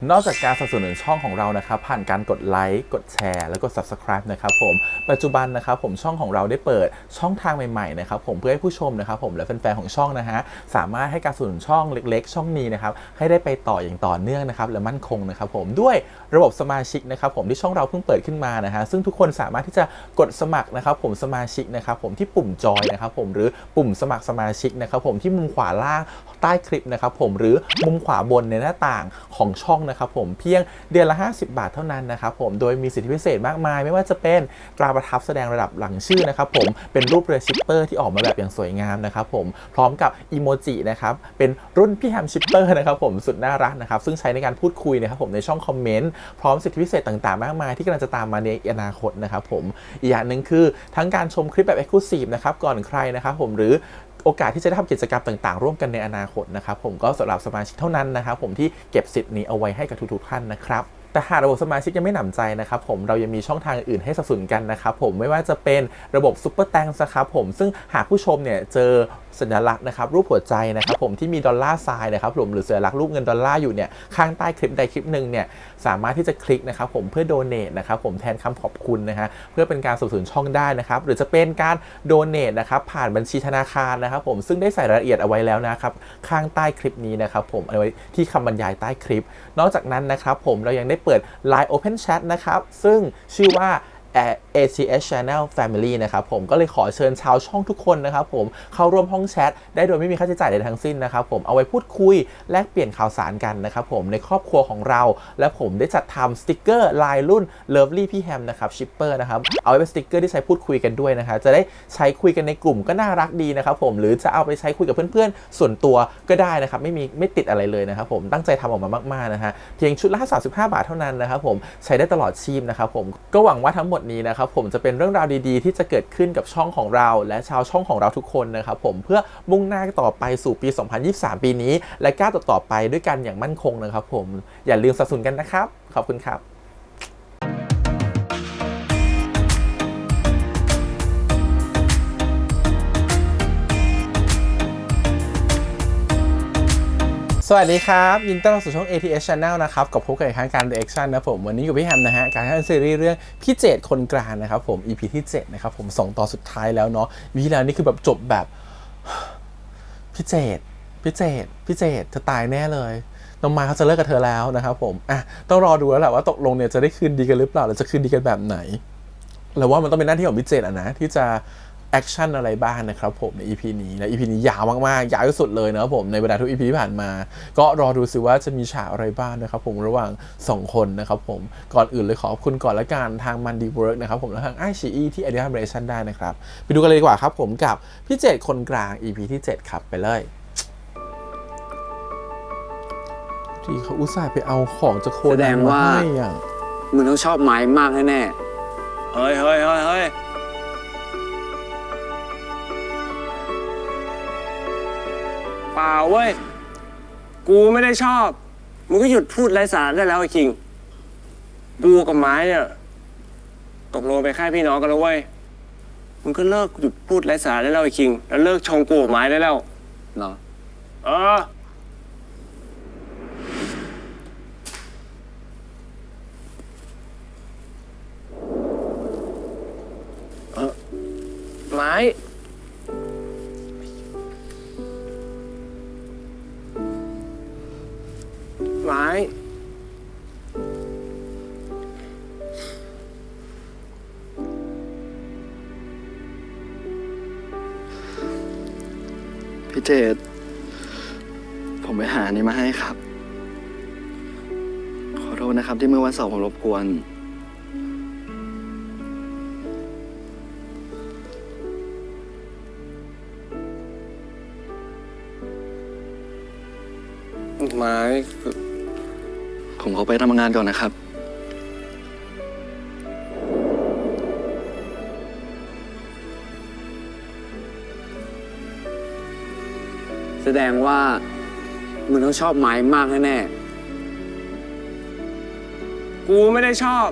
นอกจากการสนับสนุนช่องของเรานะครับผ่านการกดไลค์กดแชร์แล้วก็ Subscribe นะครับผมปัจจุบันนะครับผมช่องของเราได้เปิดช่องทางใหม่ๆนะครับผมเพื่อให้ผู้ชมนะครับผมและแฟนๆของช่องนะฮะสามารถให้การสนับสนุนช่องเล็กๆช่องนี้นะครับให้ได้ไปต่ออย่างต่อเนื่องนะครับและมั่นคงนะครับผมด้วยระบบสมาชิกนะครับผมที่ช่องเราเพิ่งเปิดขึ้นมานะฮะซึ่งทุกคนสามารถที่จะกดสมัครนะครับผมสมาชิกนะครับผมที่ปุ่มจอยนะครับผมหรือปุ่มสมัครสมาชิกนะครับผมที่มุมขวาล่างใต้คลิปนะครับผมหรือมุมขวาบนในหน้าต่างของช่องนะครับผมเพียงเดือนละ50 บาทเท่านั้นนะครับผมโดยมีสิทธิพิเศษมากมายไม่ว่าจะเป็นตราประทับแสดงระดับหลังชื่อนะครับผมเป็นรูปเรือชิปเปอร์ที่ออกมาแบบอย่างสวยงามนะครับผมพร้อมกับอีโมจินะครับเป็นรุ่นพี่แฮมชิปเปอร์นะครับผมสุดน่ารักนะครับซึ่งใช้ในการพูดคุยนะครับผมในช่องคอมเมนต์พร้อมสิทธิพิเศษต่างๆมากมายที่กำลังจะตามมาในอนาคตนะครับผมอีกอย่างหนึ่งคือทั้งการชมคลิปแบบ Exclusive นะครับก่อนใครนะครับผมหรือโอกาสที่จะได้ทำกิจกรรมต่างๆร่วมกันในอนาคตนะครับผมก็สำหรับสมาชิกเท่านั้นนะครับผมที่เก็บสิทธิ์นี้เอาไว้ให้กับทุกๆท่านนะครับแต่หากระบบสมาชิกยังไม่หนำใจนะครับผมเรายังมีช่องทางอื่นให้สนับสนุนกันนะครับผมไม่ว่าจะเป็นระบบซุปเปอร์แตงนะครับผมซึ่งหากผู้ชมเนี่ยเจอสัญลักษณ์นะครับรูปหัวใจนะครับผมที่มีดอลลาร์ไซน์นะครับผมหรือสัญลักษณ์รูปเงินดอลลาร์อยู่เนี่ยข้างใต้คลิปใดคลิปหนึ่งเนี่ยสามารถที่จะคลิกนะครับผมเพื่อโดเนทนะครับผมแทนคำขอบคุณนะฮะเพื่อเป็นการสนับสนุนช่องได้นะครับหรือจะเป็นการโดเนทนะครับผ่านบัญชีธนาคารนะครับผมซึ่งได้ใส่รายละเอียดเอาไว้แล้วนะครับข้างใต้คลิปนี้นะครับผมเอาไว้ที่คำบรรยายใต้คลิปนอกจากนั้นนะครับผมเรายังได้เปิด Line Open Chat นะครับซึ่งชื่อว่า ACS Channel Family นะครับผมก็เลยขอเชิญชาวช่องทุกคนนะครับผมเข้าร่วมห้องแชทได้โดยไม่มีค่าใช้จ่ายใดทั้งสิ้นนะครับผมเอาไว้พูดคุยแลกเปลี่ยนข่าวสารกันนะครับผมในครอบครัวของเราและผมได้จัดทำสติกเกอร์ลายรุ่น Lovely พี่แฮมนะครับชิปเปอร์นะครับเอาไว้เป็นสติกเกอร์ที่ใช้พูดคุยกันด้วยนะครับจะได้ใช้คุยกันในกลุ่มก็น่ารักดีนะครับผมหรือจะเอาไปใช้คุยกับเพื่อนๆส่วนตัวก็ได้นะครับไม่ติดอะไรเลยนะครับผมตั้งใจทำออกมามากๆนะฮะเพียงชุดละ35 บาทเท่านั้นนะครับผมใช้ได้ตลอดชีพนะครับผมก็หวังว่าทั้งหมดนี้นะครับผมจะเป็นเรื่องราวดีๆที่จะเกิดขึ้นกับช่องของเราและชาวช่องของเราทุกคนนะครับผมเพื่อมุ่งหน้าต่อไปสู่ปี 2023 ปีนี้และก้าวต่อไปด้วยกันอย่างมั่นคงนะครับผมอย่าลืมสนับสนุนกันนะครับขอบคุณครับสวัสดีครับยินดีต้อนรับสู่ช่อง ATS Channel นะครับกับพบกันอีกครั้งการ reaction นะผมวันนี้กับพี่แฮมนะฮะการทำซีรีส์เรื่องพี่เจตคนกลางนะครับผม EP ที่7นะครับผม2ตอนสุดท้ายแล้วเนาะวีแล้วนี่คือแบบจบแบบพี่เจตเธอตายแน่เลยน้องมาเขาจะเลิกกับเธอแล้วนะครับผมต้องรอดูแล้วแหละว่าตกลงเนี่ยจะได้คืนดีกันหรือเปล่าหรือจะคืนดีกันแบบไหนแล้วว่ามันต้องเป็นหน้าที่ของพี่เจตนะที่จะแอคชั่นอะไรบ้างนะครับผมใน EP นี้และ EP นี้ยาวมากๆยาวที่สุดเลยนะครับผมในบรรดาทุก EP ที่ผ่านมาก็รอดูสิว่าจะมีฉากอะไรบ้างนะครับผมระหว่าง2คนนะครับผมก่อนอื่นเลยขอบคุณก่อนละกันทางมันดีเวิร์กนะครับผมและทางไอชีอีที่ Idea Generation ได้นะครับไปดูกันเลยดีกว่าครับผมกับพี่เจตคนกลาง EP ที่7ครับไปเลยที่เขาอุตส่าห์ไปเอาของจากโคนันมาให้อ่ะมึงต้องชอบไม้มากแน่ๆเฮ้ยเปล่าเว้ยกูไม่ได้ชอบมึงก็หยุดพูดไร้สาระได้แล้วไอ้คิงกูกับไม้เนี่ยตกลงไปนแค่พี่น้องกันแล้วเว้ยมึงก็เลิกหยุดพูดไร้สาระได้แล้วไอ้คิงแล้วเลิกชงกูกับไม้ได้แล้วเนาะไม้พี่เจตผมไปหานี่มาให้ครับขอโทษนะครับที่เมื่อวันเสาร์ผมรบกวนไม้ผมขอไปทำงานก่อนนะครับแสดงว่ามึงต้องชอบไม้มากแน่ๆกูไม่ได้ชอบ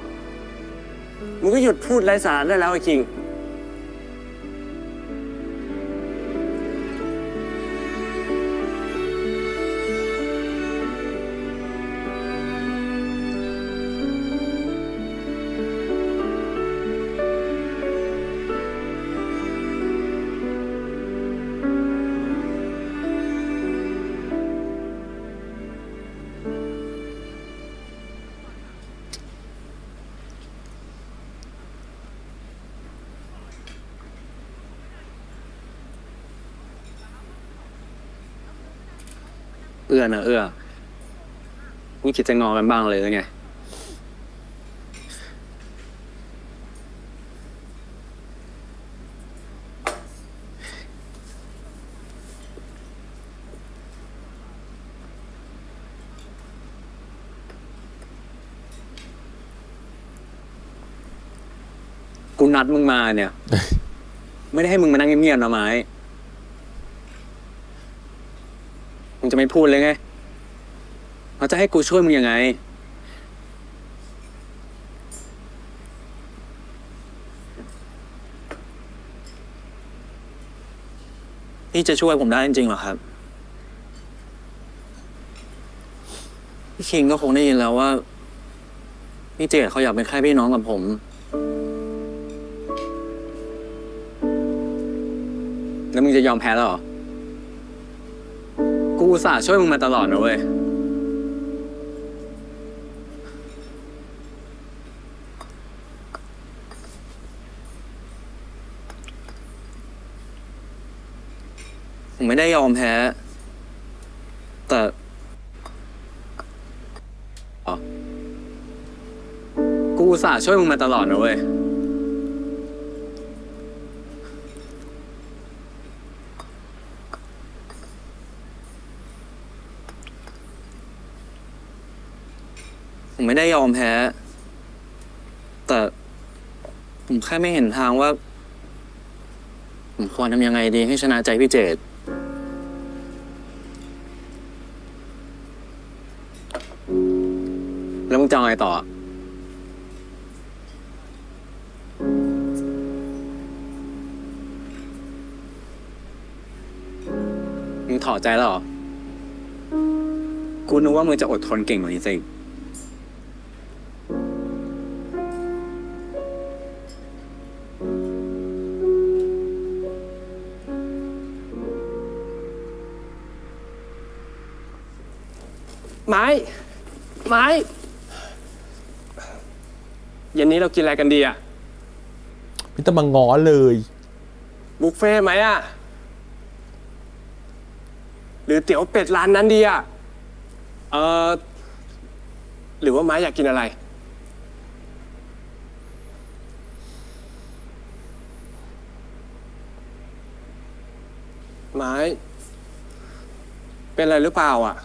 มึงก็หยุดพูดไร้สาระได้แล้วไอ้คิง ผ เอื้อนะเอื้อนี่คิดจะงอกันบ้างเลยหรือไงกูนัดมึงมาเนี่ย ไม่ได้ให้มึงมานั่งเงียบๆนะไม้มึงจะไม่พูดเลยไงเขาจะให้กูช่วยมึงยังไงพี่จะช่วยผมได้จริงๆเหรอครับพี่คิงก็คงได้ยินแล้วว่าพี่เจดเขาอยากเป็นแค่พี่น้องกับผมแล้วมึงจะยอมแพ้แล้วเหรอกูอุตส่าห์ช่วยมึงมาตลอดนะเว้ยผมไม่ได้ยอมแพ้แต่กูอุตส่าห์ช่วยมึงมาตลอดนะเว้ยผมไม่ได้ยอมแพ้แต่ผมแค่ไม่เห็นทางว่าผมควรทำยังไงดีให้ชนะใจพี่เจดแล้วมึงจะเอาไงต่อมึงถอดใจแล้วเหรอกูนึกว่ามึงจะอดทนเก่งกว่านี้สิไม้เย็นนี้เรากินอะไรกันดีอะ ไม่ต้องมาง้อเลย บุฟเฟ่ต์ไหมอะหรือเตี๋ยวเป็ดร้านนั้นดีอะหรือว่าไม้อยากกินอะไรไม้เป็นอะไรหรือเปล่าอะ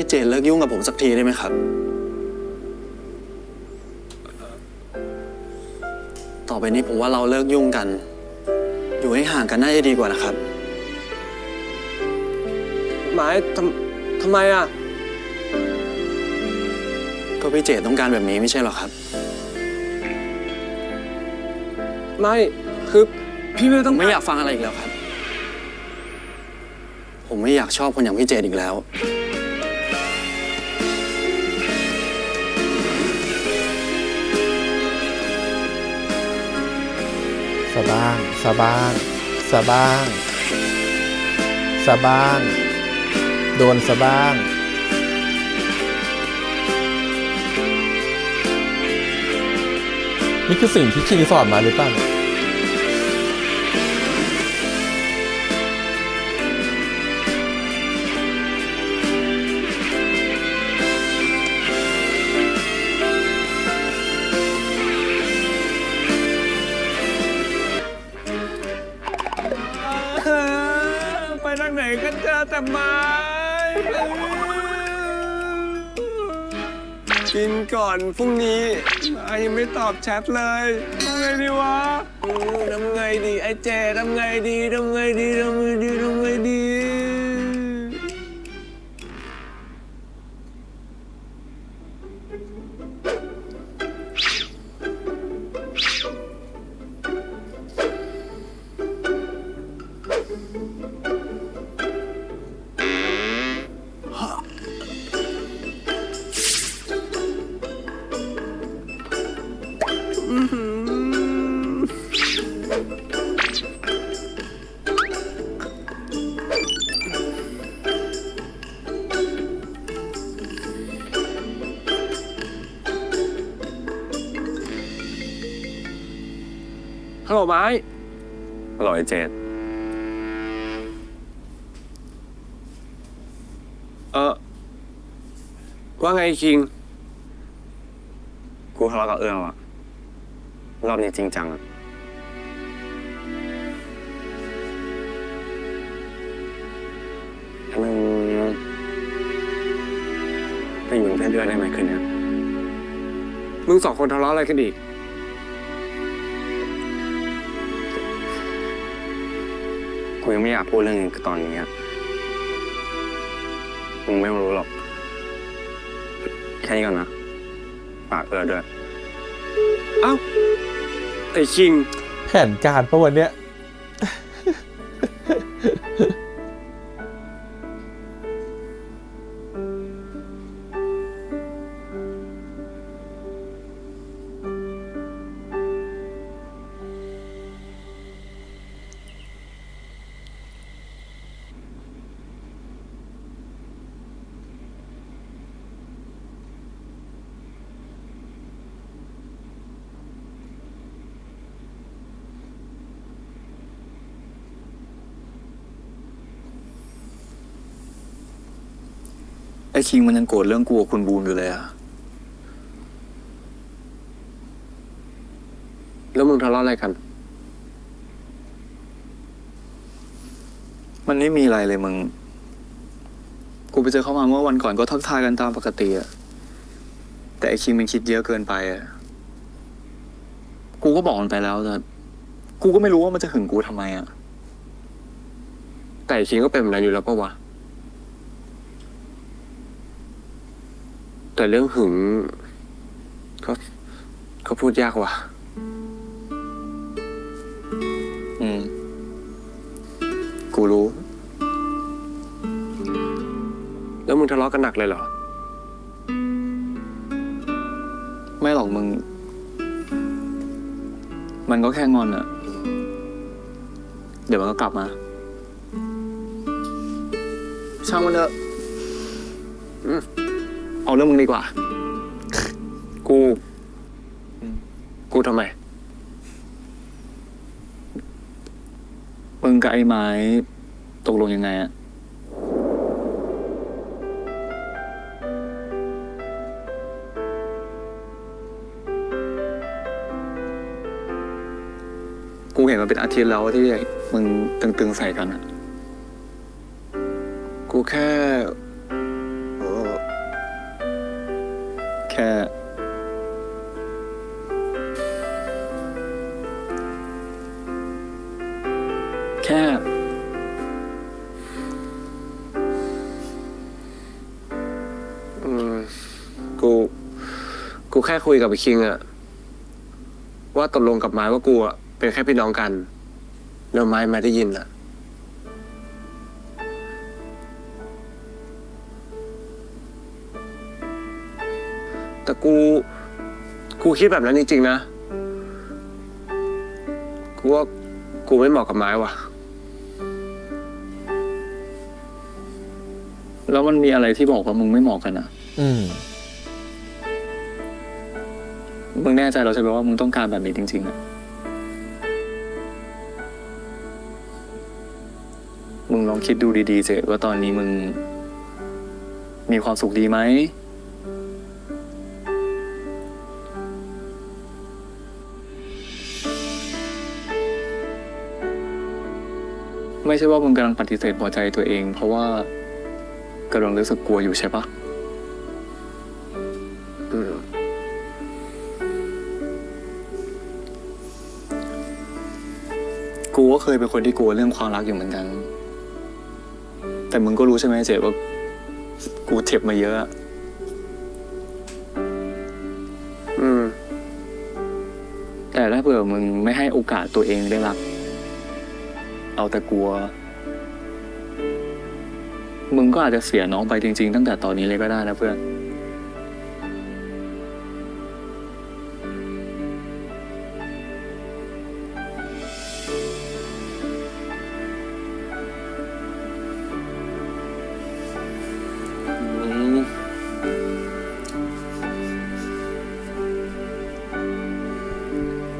พี่เจดเลิกยุ่งกับผมสักทีได้ไหมครับต่อไปนี้ผมว่าเราเลิกยุ่งกันอยู่ให้ห่างกันน่าจะดีกว่านะครับไม้ทำไมอะก็พี่เจดต้องการแบบนี้ไม่ใช่หรอครับไม่คือพี่ไม่ต้อง ไม่อยากฟังอะไรอีกแล้วครับ ผมไม่อยากชอบคนอย่างพี่เจดอีกแล้วสะบ้างสะบ้างสะบ้างสะบ้างโดนสะบ้างนี่คือสิ่งที่คิงสอนมาหรือเปล่าเนี่ยไปทางไหนก็เจอแต่ไม้กินก่อนพรุ่งนี้ไม้ยังไม่ตอบแชทเลยทำไงดีวะทำไงดีไอ้เจทำไงดีทำไงดีทำไงดีทำไงดี ฮัลโหลไม้ฮัลโหลไอเจดว่าไงคิง กูทะเลาะกับเอื้อว่ะรอบนี้จริงจังอะมึงไปอยู่เป็นเพื่อนเอื้อได้ไหมคืนนี้ มึงสองคนทะเลาะอะไรกันอีก กูยังไม่อยากพูดเรื่องนี้ตอนนี้อะมึงไม่รู้หรอกแค่นี้ก่อนนะฝากเอื้อด้วย เอ้า ไอ้คิง แผนการปะวันเนี้ย ไอ้คิงมันยังโกรธเรื่องกูกับคุณบูมอยู่เลยอะ แล้วมึงทะเลาะอะไรกัน มันไม่มีอะไรเลยมึง กูไปเจอเขามาเมื่อวันก่อนก็ทักทายกันตามปกติอะแต่ไอ้คิงมันคิดเยอะเกินไปอะกูก็บอกมันไปแล้วแต่กูก็ไม่รู้ว่ามันจะหึงกูทำไมอะ แต่ไอ้คิงก็เป็นแบบนั้นอยู่แล้วปะวะ แต่เรื่องหึงก็พูดยากว่ะ กูรู้ แล้วมึงทะเลาะกันหนักเลยเหรอ ไม่หรอกมึง มันก็แค่งอนอะเดี๋ยวมันก็กลับมา ช่างมันเถอะเอาเรื่องมึงดีกว่า กูทำไม มึงกับไอ้ไม้ตกลงยังไงอะกูเห็นมันเป็นอาทิตย์แล้วที่มึงตึงๆใส่กันอะ กูแค่แค่กูแค่คุยกับไอ้คิงอะว่าตกลงกับไม้ว่ากูอะเป็นแค่พี่น้องกันแล้วไม้ไม่ได้ยินอะแต่กูคิดแบบนั้นจริงๆนะ กูว่ากูไม่เหมาะกับไม้ว่ะ แล้วมันมีอะไรที่บอกว่ามึงไม่เหมาะกันอะ มึงแน่ใจเราใช่ไหมว่ามึงต้องการแบบนี้จริงๆอะมึงลองคิดดูดีๆสิว่าตอนนี้มึงมีความสุขดีไหมไม่ใช่ว่ามึงกำลังปฏิเสธหัวใจตัวเองเพราะว่ากำลังรู้สึกกลัวอยู่ใช่ปะกูก็เคยเป็นคนที่กลัวเรื่องความรักอยู่เหมือนกัน แต่มึงก็รู้ใช่ไหมเจ๊ว่ากูเจ็บมาเยอะ แต่ถ้าเผื่อมึงไม่ให้โอกาสตัวเองได้รัก เอาแต่กลัว มึงก็อาจจะเสียน้องไปจริงๆตั้งแต่ตอนนี้เลยก็ได้นะเพื่อน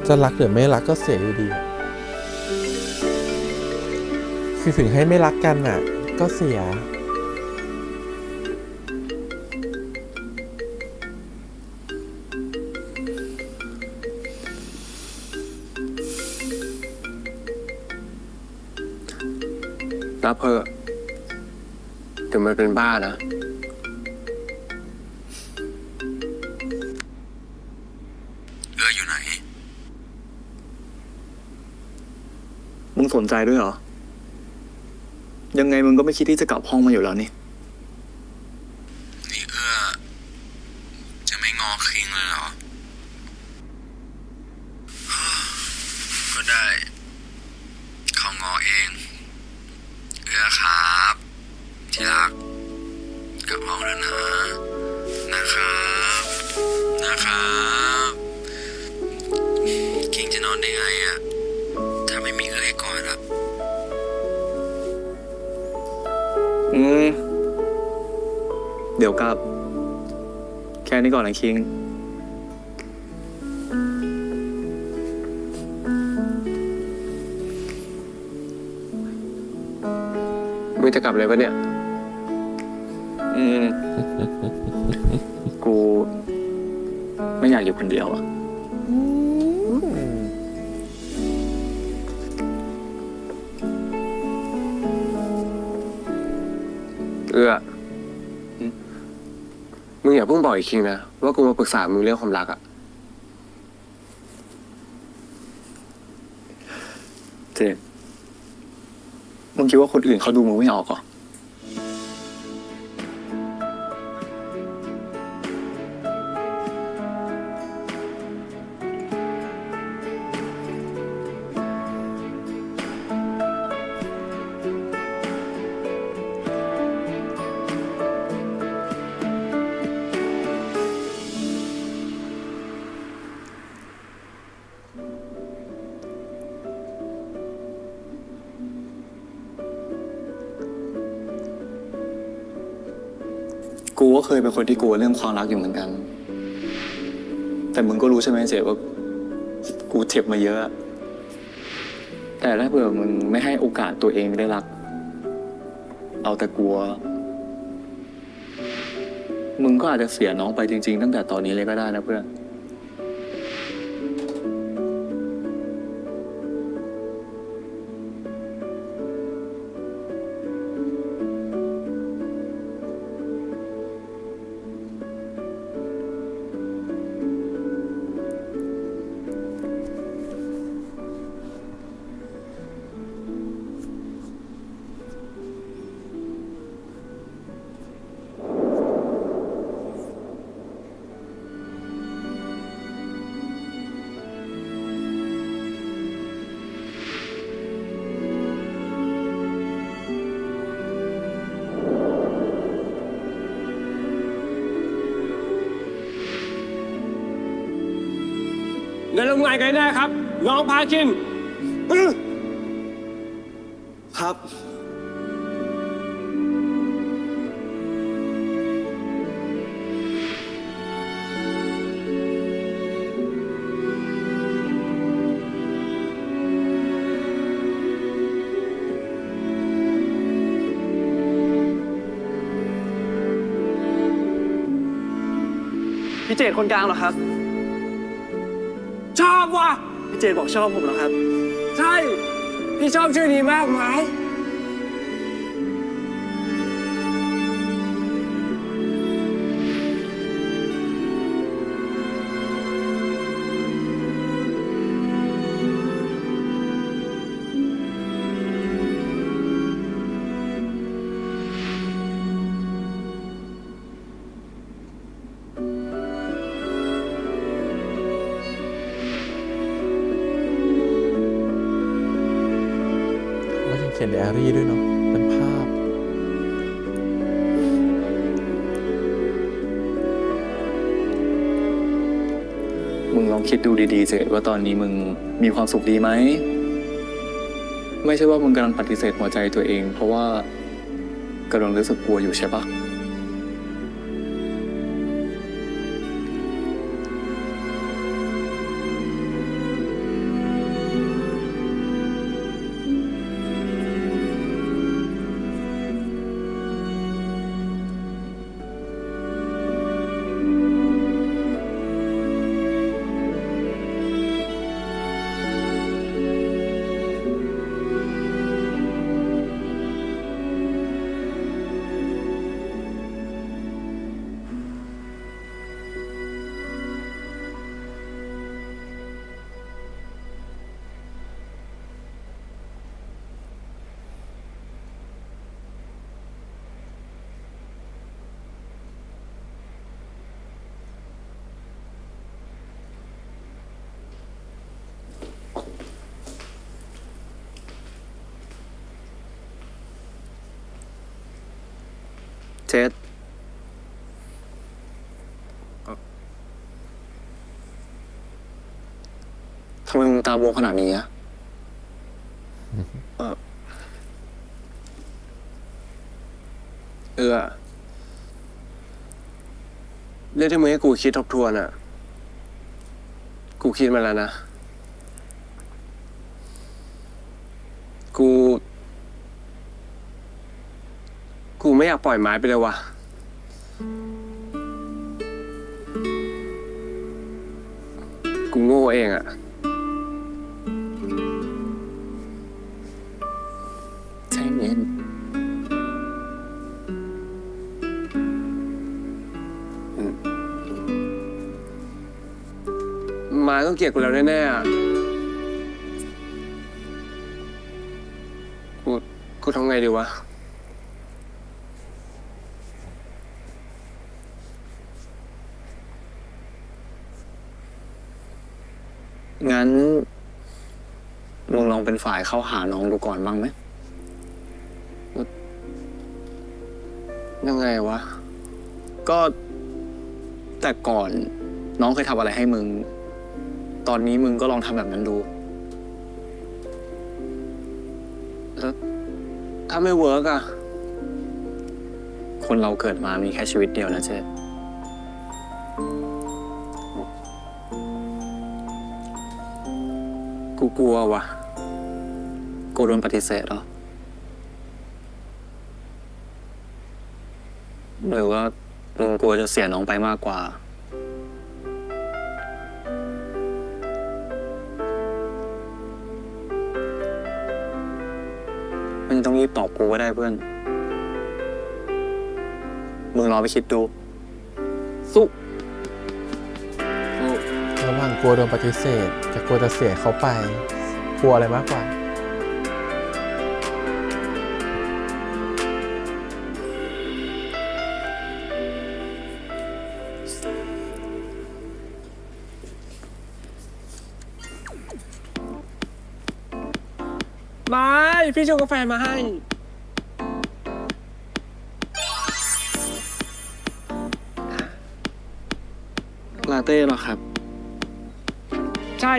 ก จะรักหรือไม่รักก็เสียอยู่ดีอะคือถึงให้ไม่รักกันอ่ะ ก็เสีย รับเพอะถึงมันเป็นบ้านะ เอื้ออยู่ไหน มึงสนใจด้วยเหรอ ยังไงมึงก็ไม่คิดที่จะกลับห้องมาอยู่แล้วนี่ นี่เอื้อจะไม่งอคิงเลยเหรอ ก็ได้เขางอเอง เอื้อครับที่รักกลับห้องแล้วนะ นะครับคิงจะนอนได้ไงอะถ้าไม่มีเอื้อให้กอดอะ เดี๋ยวกลับ แค่นี้ก่อนนะคิง มึงจะกลับเลยปะเนี่ย กูไม่อยากอยู่คนเดียวอะ เอื้อมึงอย่าเพิ่งบอกอีกคิงนะ ว่ากูมาปรึกษามึงเรื่องความรักอะ เจดมึงคิดว่าคนอื่นเขาดูมึงไม่ออกเหรอ กูก็เคยเป็นคนที่กลัวเรื่องความรักอยู่เหมือนกัน แต่มึงก็รู้ใช่ไหมเจ๊ว่ากูเจ็บมาเยอะ แต่ถ้าเผื่อมึงไม่ให้โอกาสตัวเองได้รัก เอาแต่กลัว มึงก็อาจจะเสียน้องไปจริงๆตั้งแต่ตอนนี้เลยก็ได้นะเพื่อน เดินลงไงกันแน่ครับ น้องพาคิน ครับ พี่เจตคนกลางเหรอครับ ชอบว่ะ พี่เจตบอกชอบผมเหรอครับ ใช่ พี่ชอบชื่อนี้มากไหม ว่ายังเขียนไดอารี่ด้วยเนาะเป็นภาพ มึงลองคิดดูดีๆเจดว่าตอนนี้มึงมีความสุขดีไหม ไม่ใช่ว่ามึงกำลังปฏิเสธหัวใจตัวเอง เพราะว่ากำลังรู้สึกกลัวอยู่ใช่ปะ เจษทำไมมึงตาบวมขนาดนี้อะ เรื่องที่มึงให้กูคิดทบทวนอ่ะ กูคิดมาแล้วนะ กูไม่อยากปล่อยไม้ไปเลยว่ะ กูโง่เองอ่ะ ใจเย็น ไม้ต้องเกลียดกูแล้วแน่ๆอ่ะ กูทำไงดีวะ งั้นมึงลองเป็นฝ่ายเข้าหาน้องดูก่อนบ้างไหม ยังไงวะ ก็แต่ก่อนน้องเคยทำอะไรให้มึง ตอนนี้มึงก็ลองทำแบบนั้นดู แล้วถ้าไม่เวิร์กอ่ะ คนเราเกิดมามีแค่ชีวิตเดียวนะเจ๊ กูกลัวว่ะ กูโดนปฏิเสธเหรอ หรือว่ามึงกลัวจะเสียน้องไปมากกว่า มึงต้องรีบตอบกูก็ได้เพื่อน มึงรอไปคิดดู สู้ ระหว่างกลัวโดนปฏิเสธกับกลัวจะเสียเขาไปกลัวอะไรมากกว่า ไม่ พี่ชงกาแฟมาให้ ลาเต้เหรอครับ ใช่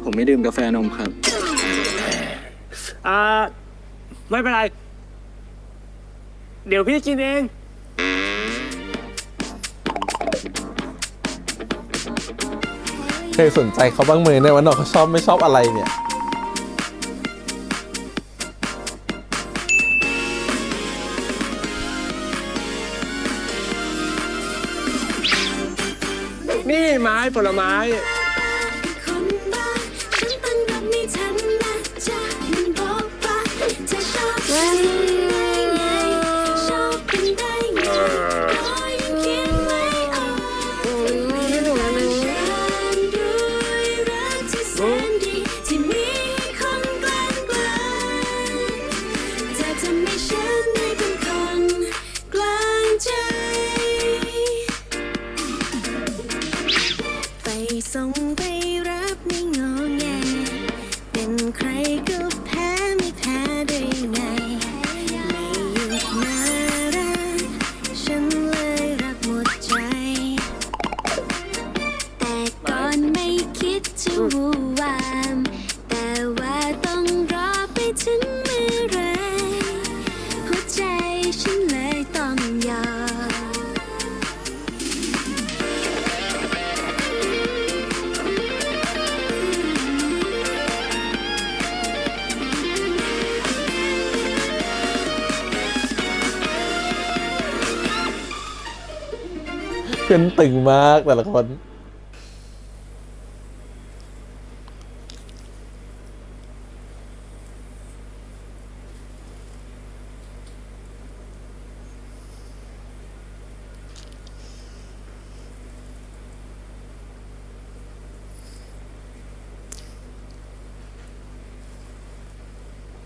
ผมไม่ดื่มกาแฟนมครับ ไม่เป็นไร เดี๋ยวพี่กินเอง เคยสนใจเขาบ้างไหมเนี่ยว่าน้องเขาชอบไม่ชอบอะไรเนี่ย นี่ไม้ผลไม้ คนบ้าฉันตั้งรับไม่ทันนะจ๊ะมันบอกว่าจะชอบฉันได้ไงชอบกันได้ไงก็ยังคิดไม่ออกฉันด้วยรักที่แสนดีที่มีให้คนกลางกลางเธอทำให้ฉันได้เป็นคนกลางใจ ไปส่งไปรับไม่งอแงเป็นใครก็แพ้ไม่แพ้ได้ไงไม่หยุดน่ารักฉันเลยรักหมดใจแต่ก่อนไม่คิดจะวู่วามแต่ว่าต้องรอไปถึงเมื่อไรหัวใจฉันเลยต้องยอม เพื่อนตึงมากแต่ละคน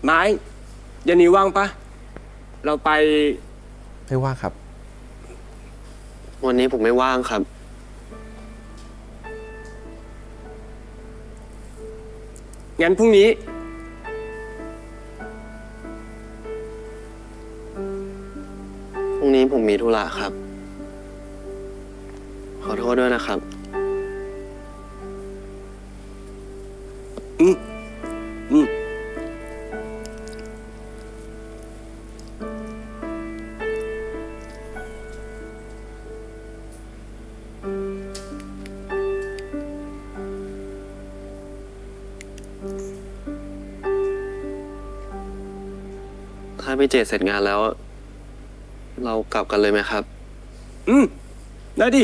ไม้เย็นนี้ว่างปะ เราไป ไม่ว่าครับ วันนี้ผมไม่ว่างครับ งั้นพรุ่งนี้ รุ่งนี้ผมมีธุระครับ ขอโทษด้วยนะครับ อืมอืม ถ้าพี่เจตเสร็จงานแล้ว เรากลับกันเลยไหมครับ อืม ได้ดิ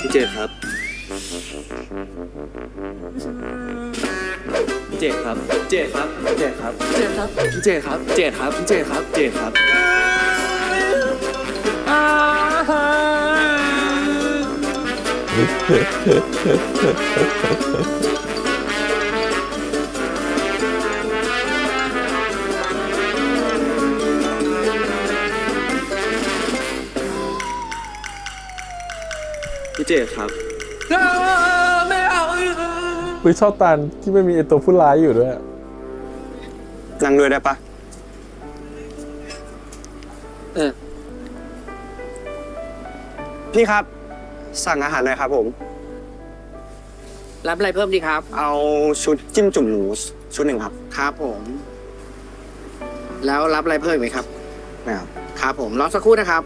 พี่เจตครับ พี่เจตครับ เจตครับ เจตครับ เจตครับ พี่เจตครับ เจตครับ พี่เจตครับ เจตครับ พี่เจตครับ อุ้ยชอบตานที่ไม่มีไอตัวผู้ร้ายอยู่ด้วย นั่งด้วยได้ปะ เออ พี่ครับ สั่งอาหารหน่อยครับผม รับอะไรเพิ่มดีครับ เอาชุดจิ้มจุ่มหมูชุดหนึ่งครับ ครับผม แล้วรับอะไรเพิ่มไหมครับ ไม่เอา ครับผมรอสักครู่นะครับ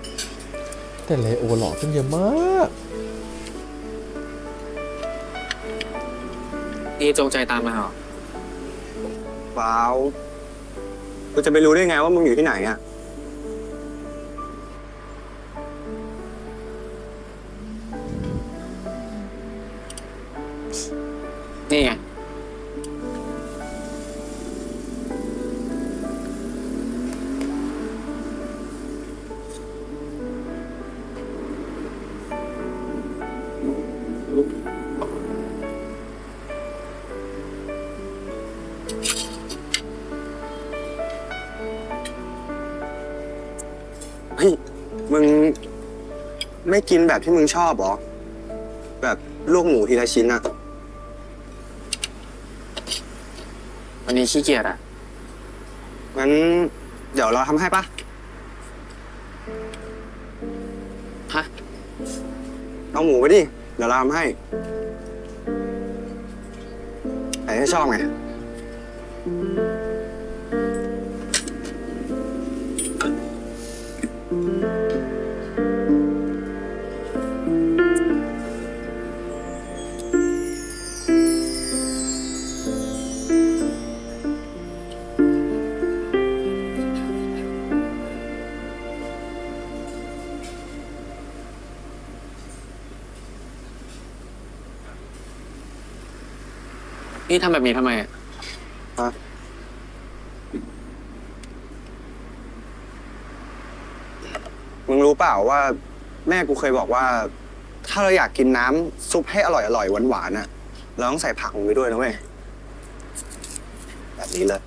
แต่เลโอหล่อขึ้นเยอะมาก นี่จงใจตามมาเหรอ เปล่ากูจะไปรู้ได้ไงว่ามึงอยู่ที่ไหนอ่ะ นี่ไง เฮ้ย มึงไม่กินแบบที่มึงชอบเหรอ แบบลวกหมูทีละชิ้นอะ วันนี้ขี้เกียจอ่ะ งั้นเดี๋ยวเราทำให้ปะ ฮะ เอาหมูไปดิ เดี๋ยวเราทำให้แต่ที่ชอบไง นี่ทำแบบนี้ทำไมอะ ฮะ มึงรู้เปล่าว่าแม่กูเคยบอกว่า ถ้าเราอยากกินน้ำซุปให้อร่อยหวานๆน่ะ เราต้องใส่ผักลงไปด้วยนะเว้ย แบบนี้เลย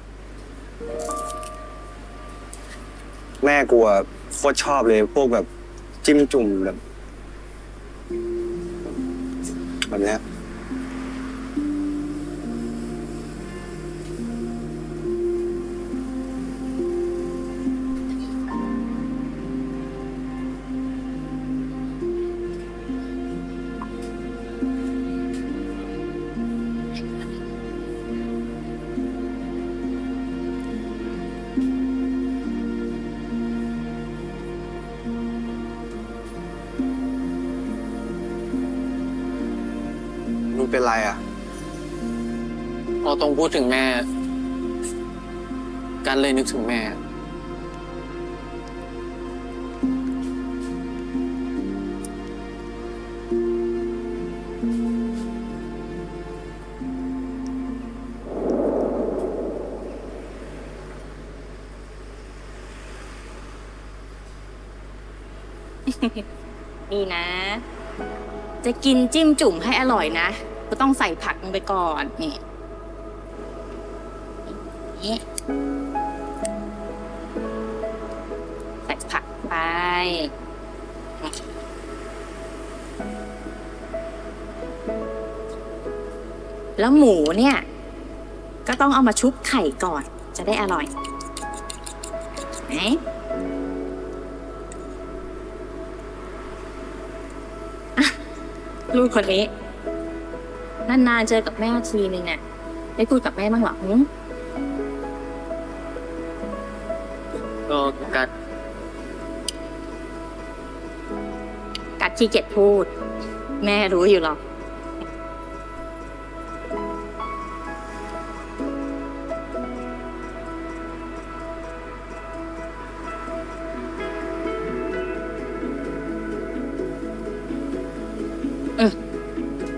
แม่กูอะโคตรชอบเลยพวกแบบจิ้มจุ่มแบบ แบบเนี้ย มึงเป็นไรอ่ะ พอตรงพูดถึงแม่ กันเลยนึกถึงแม่ นี่นะ จะกินจิ้มจุ่มให้อร่อยนะ ก็ต้องใส่ผักลงไปก่อนนี่นี่ใส่ผักไป แล้วหมูเนี่ย ก็ต้องเอามาชุบไข่ก่อน จะได้อร่อยไหน ลูกคนนี้นานๆเจอกับแม่ทีนึงเนี่ยได้คุยกับแม่บ้างเหรอ ก็กัด กัดขี้เกียจพูด แม่รู้อยู่หรอก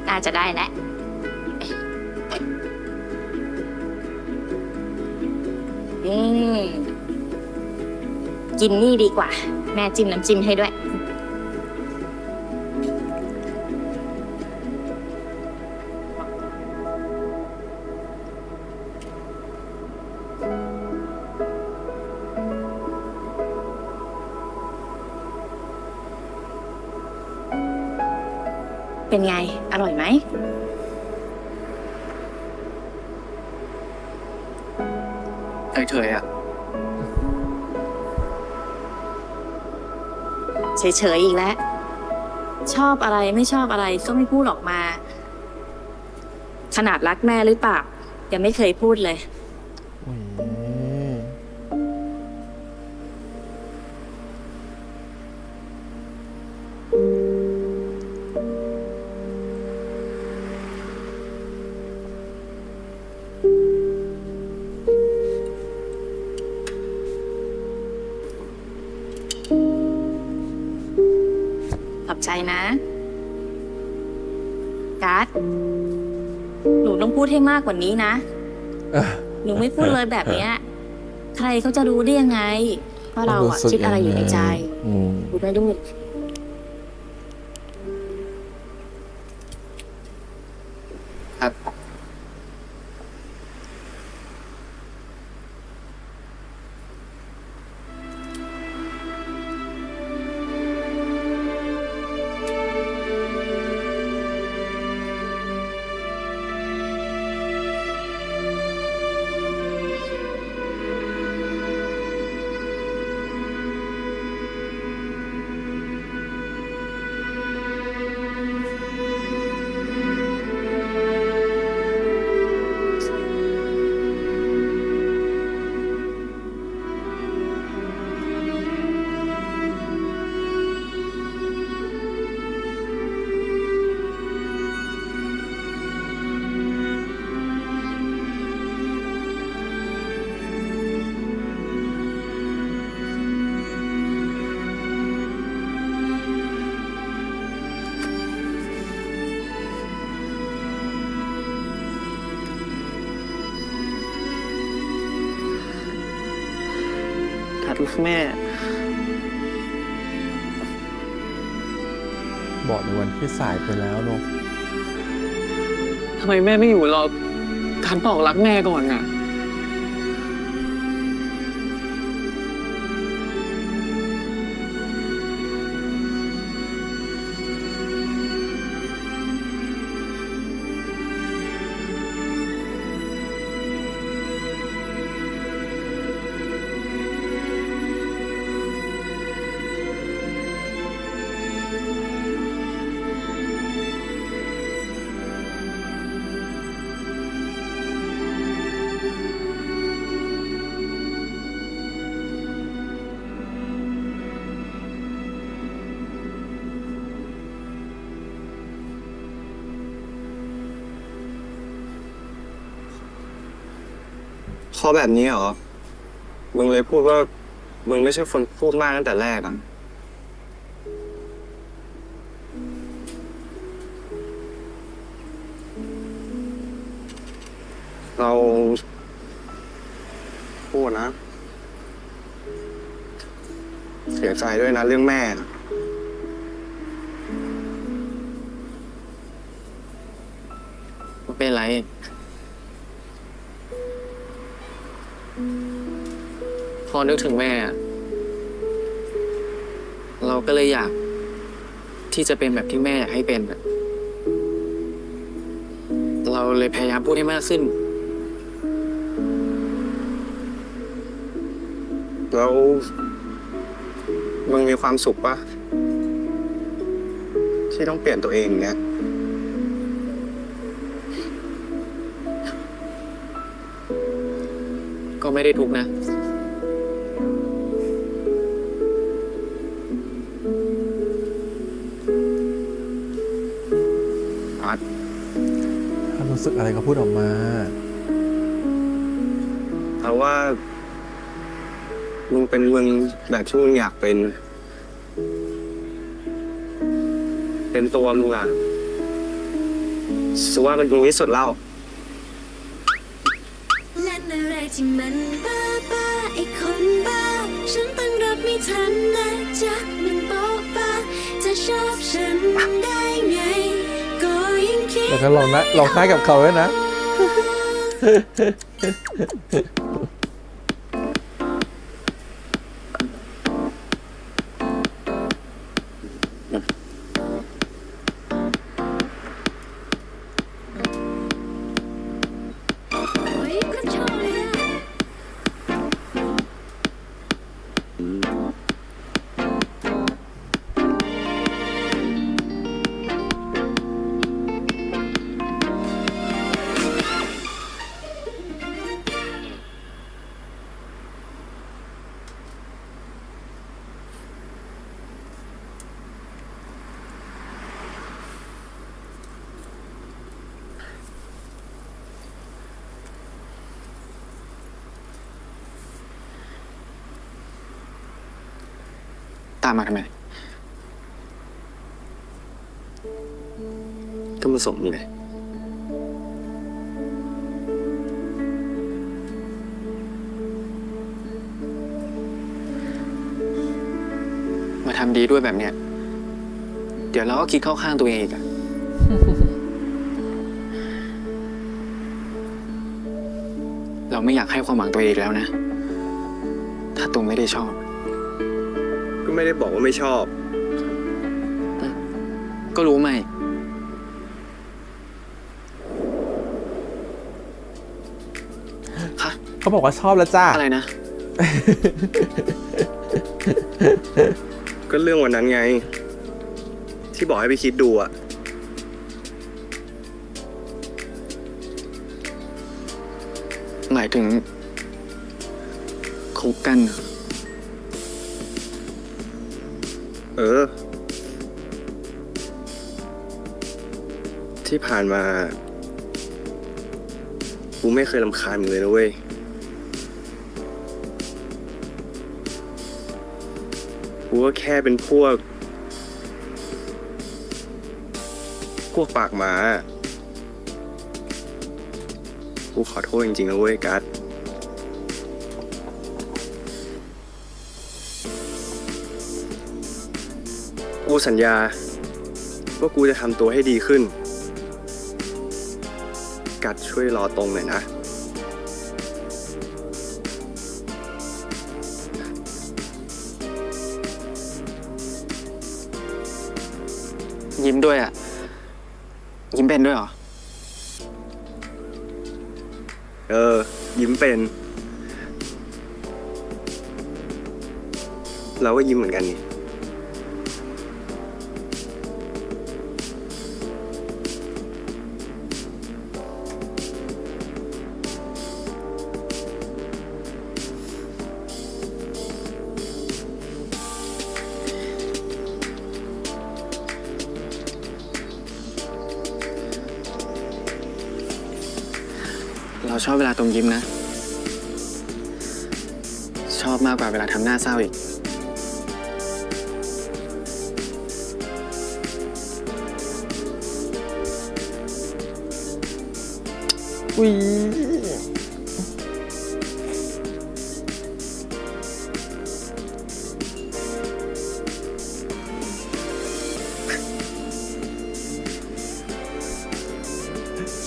น่าจะได้แหละกินนี่ดีกว่า แม่จิ้มน้ำจิ้มให้ด้วย เป็นไง อร่อยไหม เฉยๆอ่ะ เฉยๆอีกแล้ว ชอบอะไรไม่ชอบอะไรก็ไม่พูดออกมา ขนาดรักแม่หรือเปล่ายังไม่เคยพูดเลย อุ๊ย ขอบใจนะ การ์ดหนูต้องพูดให้มากกว่านี้นะ หนูไม่พูดเลยแบบเนี้ย ใครเขาจะรู้ได้ยังไงว่าเราอะคิดอะไรอยู่ในใจ อืม พูดไม่ดู ครับ กัดลูกแม่ บอกในวันที่สายไปแล้วลูก ทำไมแม่ไม่อยู่รอการบอกรักแม่ก่อนน่ะ ราะแบบนี้เหรอ มึงเลยพูดว่า มึงไม่ใช่คนพูดมากตั้งแต่แรกอ่ะ เราพูดนะ เสียใจด้วยนะเรื่องแม่นะ ไม่เป็นไร พอนึกถึงแม่อะเราก็เลยอยากที่จะเป็นแบบที่แม่อยากให้เป็นอะเราเลยพยายามพูดให้มากขึ้น แล้วมึงมีความสุขปะที่ต้องเปลี่ยนตัวเองอย่างเงี้ย ก็ไม่ได้ทุกข์นะ ถ้ารู้สึกอะไรก็พูดออกมา เพราะว่า มึงเป็นมึงแบบที่มึงอยากเป็น เป็นตัวมึงอ่ะสุว่ามันดีที่สุดแล้ว นั่นอะไรที่มันบ้าบ้าไอ้คนบ้า ฉันตั้งรับไม่ทันนะจ๊ะมันโป๊ะบ้าจะชอบฉันได้ไง ก็ยังคิด แล้วก็ลองหน้ากับเขาด้วยนะ โอ๊ยก็ชอบเลยอะ ตามมาทำไม ก็มาส่งมึงไง มาทำดีด้วยแบบเนี้ย เดี๋ยวเราก็คิดเข้าข้างตัวเองอีกอะ เราไม่อยากให้ความหวังตัวเองแล้วนะ ถ้าตูไม่ได้ชอบ ก็ไม่ได้บอกว่าไม่ชอบ ก็รู้ไหม ฮะ เขาบอกว่าชอบแล้วจ้า อะไรนะ ก็เรื่องวันนั้นไง ที่บอกให้ไปคิดดูอ่ะ หมายถึงคบกันเหรอ เออ ที่ผ่านมา กูไม่เคยรำคาญมึงเลยนะเว้ย กูก็แค่เป็นพวกปากหมา กูขอโทษจริงๆนะเว้ยกัส กูสัญญาว่ากูจะทำตัวให้ดีขึ้น กัดช่วยรอตรงหน่อยนะ ยิ้มด้วยอ่ะ ยิ้มเป็นด้วยเหรอ เออ ยิ้มเป็น เราก็ยิ้มเหมือนกันนี่ เราชอบเวลาตรงยิ้มนะ อบมากกว่าเวลาทำหน้าเศร้าอีก อุ้ย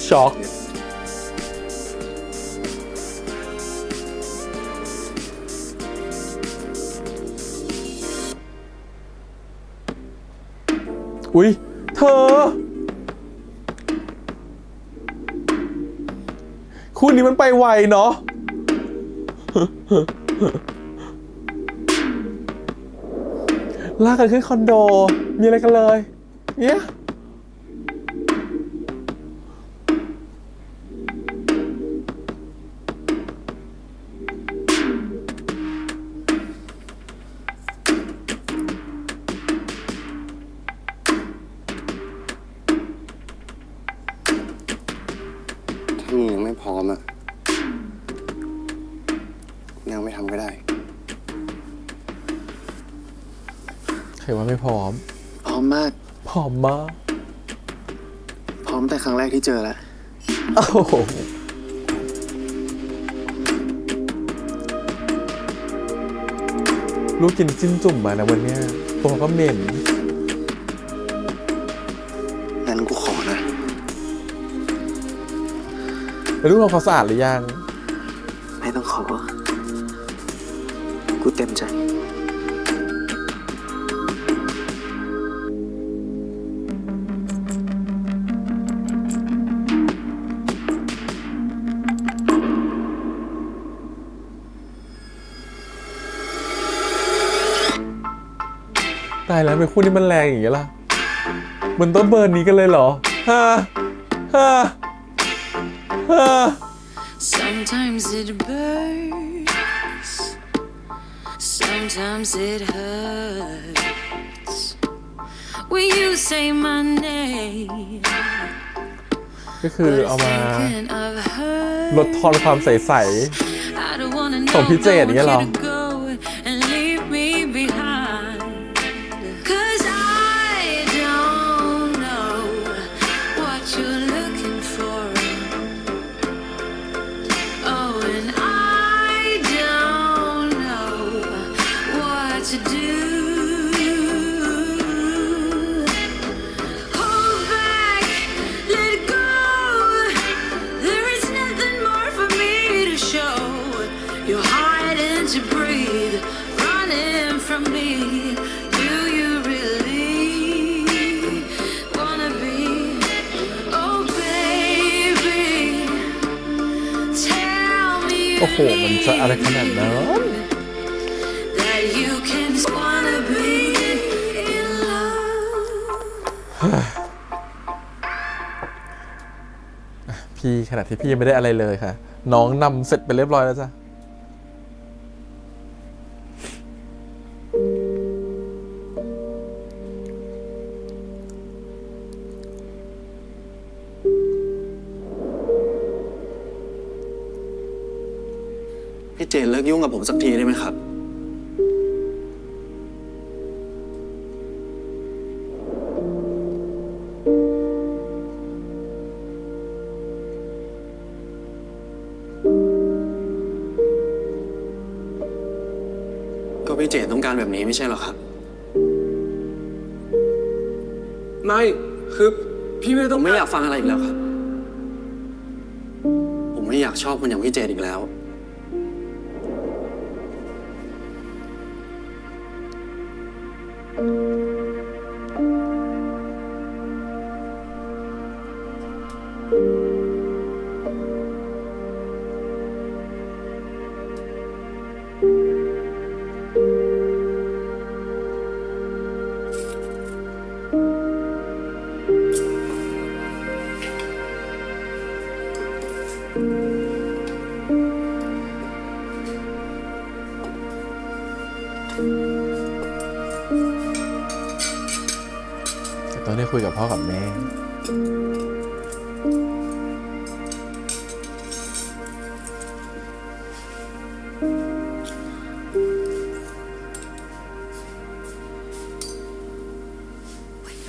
ช็อกอุ้ยเธอ คู่นี้มันไปไวเนาะ ลากกันขึ้นคอนโด มีอะไรกันเลย เนี่ยถ้ามึงยังไม่พร้อมอะยังไม่ทำก็ได้ ใครว่าไม่พร้อม พร้อมมาก พร้อมมาก พร้อมแต่ครั้งแรกที่เจอแล้ว โอ้โหลูกกินจิ้มจุ่มมานะวันเนี้ยตัวก็เหม็น งั้นกูขอนะ แล้วลูกทำความสะอาดหรือยัง ไม่ต้องขอ กูเต็มใจ ตายแล้วเป็นคู่นี้มันแรงอย่างเงี้ยล่ะ มันต้องเบิร์นนี้กันเลยเหรอฮ่าฮ่าฮ่า Sometimes it burns, sometimes it hurts. When you say my name, ก็คือ but เอา it's มา thinking of her. ลดทอนความใส I don't wanna know, ของพี่เจด don't เนี่ย want เหรอ you to go and leave me behind. 'Cause I don't know what you're looking for. Oh, and I don't know what to do. Hold back, let go. There is nothing more for me to show. You're hiding to breathe, running from me. Do you really wanna be? Oh, baby, tell me ๆ โอ้โห มันจะอะไรขนาดนั้น that you can just wanna be in love. พี่ขนาดที่พี่ยังไม่ได้อะไรเลยค่ะ น้องนำเสร็จไปเรียบร้อยแล้วจ้ะ พี่เจนเลิกยุ่งกับผมสักทีได้ไหมครับ ก็พี่เจนต้องการแบบนี้ไม่ใช่เหรอครับ ไม่คือพี่ไม่ ผ ต้อง มไม่อยากฟังอะไรอีกแล้วครับ ผมไม่อยากชอบคนอย่างพี่เจนอีกแล้ว แต่ตอนนี้คุยกับพ่อกับแม่ I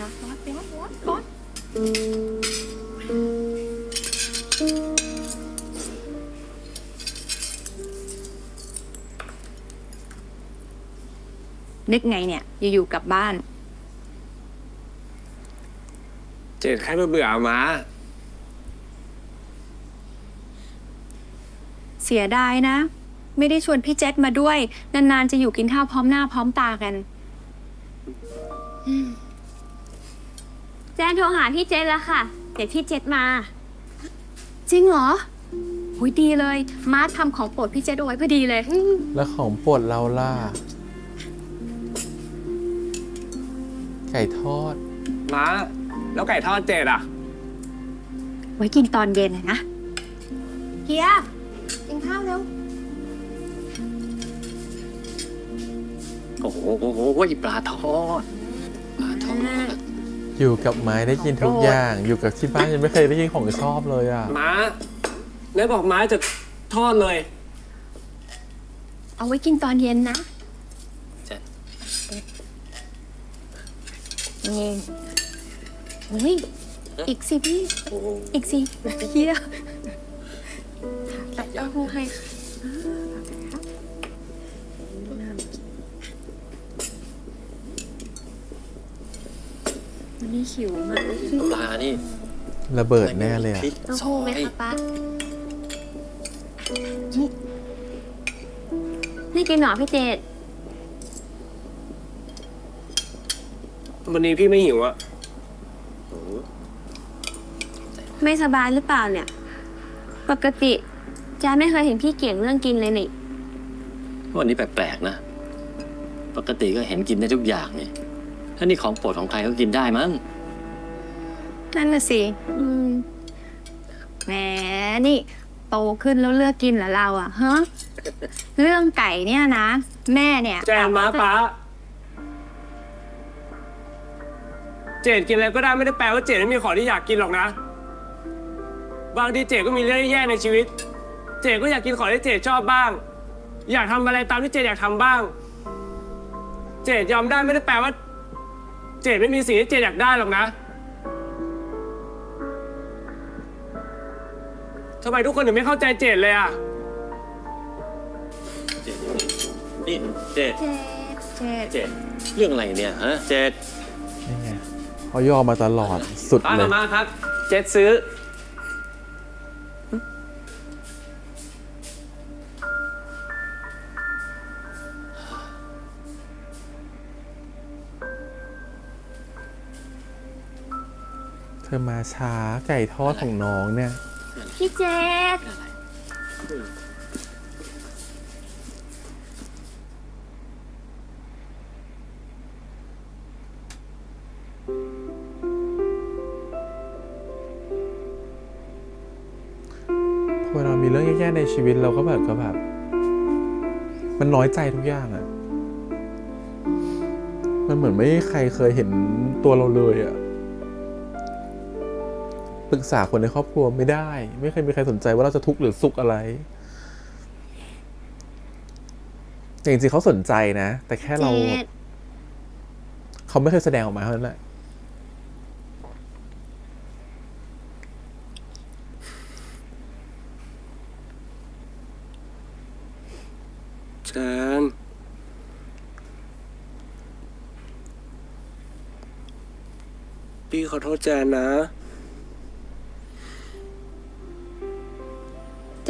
นึกไงเนี่ย อยู่ๆกลับบ้าน เจดแค่เบื่อๆมา เสียดายนะ ไม่ได้ชวนพี่เจษมาด้วย นานๆจะอยู่กินข้าวพร้อมหน้าพร้อมตากัน แจนโทรหาพี่เจษแล้วค่ะ เดี๋ยวพี่เจษมา จริงเหรอหุยดีเลย มาทำของโปรดพี่เจษเอาไว้พอดีเลย แล้วของโปรดเราล่ะ ไก่ทอด ม้า แล้วไก่ทอดเจดอ่ะ ไว้กินตอนเย็นนะเฮียกินข้าวเร็ว โอ้โหปลาทอด ปลาทอด อยู่กับไม้ได้กินทุกอย่าง อยู่กับที่บ้านยังไม่เคยได้กินของชอบเลยอ่ะ ม้าไหนบอกม้าจะทอดเลย เอาไว้กินตอนเย็นนะ เจ๊ นี่เฮ้ยอีกสิพี่ อีกสิเฮียตัดเต้าหู้ให้วันนี้หิวมาก ปลานี่ ระเบิดแน่เลยอ่ะ พริก เต้า ซ หู้ อ ไหม ย คะป้านี่กินหนอพี่เจด วันนี้พี่ไม่หิวอ่ะ ไม่สบายหรือเปล่าเนี่ย ปกติแจนไม่เคยเห็นพี่เกี่ยงเรื่องกินเลยนี่ วันนี้แปลกๆนะ ปกติก็เห็นกินได้ทุกอย่างนี่ถ้านี่ของโปรดของใครก็กินได้มั้ง นั่นน่ะสิแหมนี่ โตขึ้นแล้วเลือกกินเหรอเราอะฮะ เรื่องไก่เนี่ยนะ แม่เนี่ย แจนม้าป้า เจดกินอะไรก็ได้ไม่ได้แปลว่าเจดไม่มีของที่อยากกินหรอกนะ บางทีเจดก็มีเรื่องแย่ๆในชีวิต เจดก็อยากกินของที่เจดชอบบ้าง อยากทำอะไรตามที่เจดอยากทำบ้าง เจดยอมได้ไม่ได้แปลว่า เจดไม่มีสิ่งที่เจดอยากได้หรอกนะทำไมทุกคนถึงไม่เข้าใจเจดเลยอ่ะ นี่เจด เจ็ด เจดเรื่องอะไรเนี่ยฮะเจด นี่ไงเขาย่อมาตลอดสุด ป้า เลย มาครับ เจดซื้อ เธอมาช้าไก่ทอดของน้องเนี่ย พี่เจษ พอเรามีเรื่องแย่ๆในชีวิตเราก็แบบ มันน้อยใจทุกอย่างอะมันเหมือนไม่มีใครเคยเห็นตัวเราเลยอะปรึกษาคนในครอบครัวไม่ได้ ไม่เคยมีใครสนใจว่าเราจะทุกข์หรือสุขอะไรแต่จริงๆเขาสนใจนะ แต่แค่เรา เจษ เขาไม่เคยแสดงออกมาเท่านั้นแหละ แจน พี่ขอโทษแจนนะ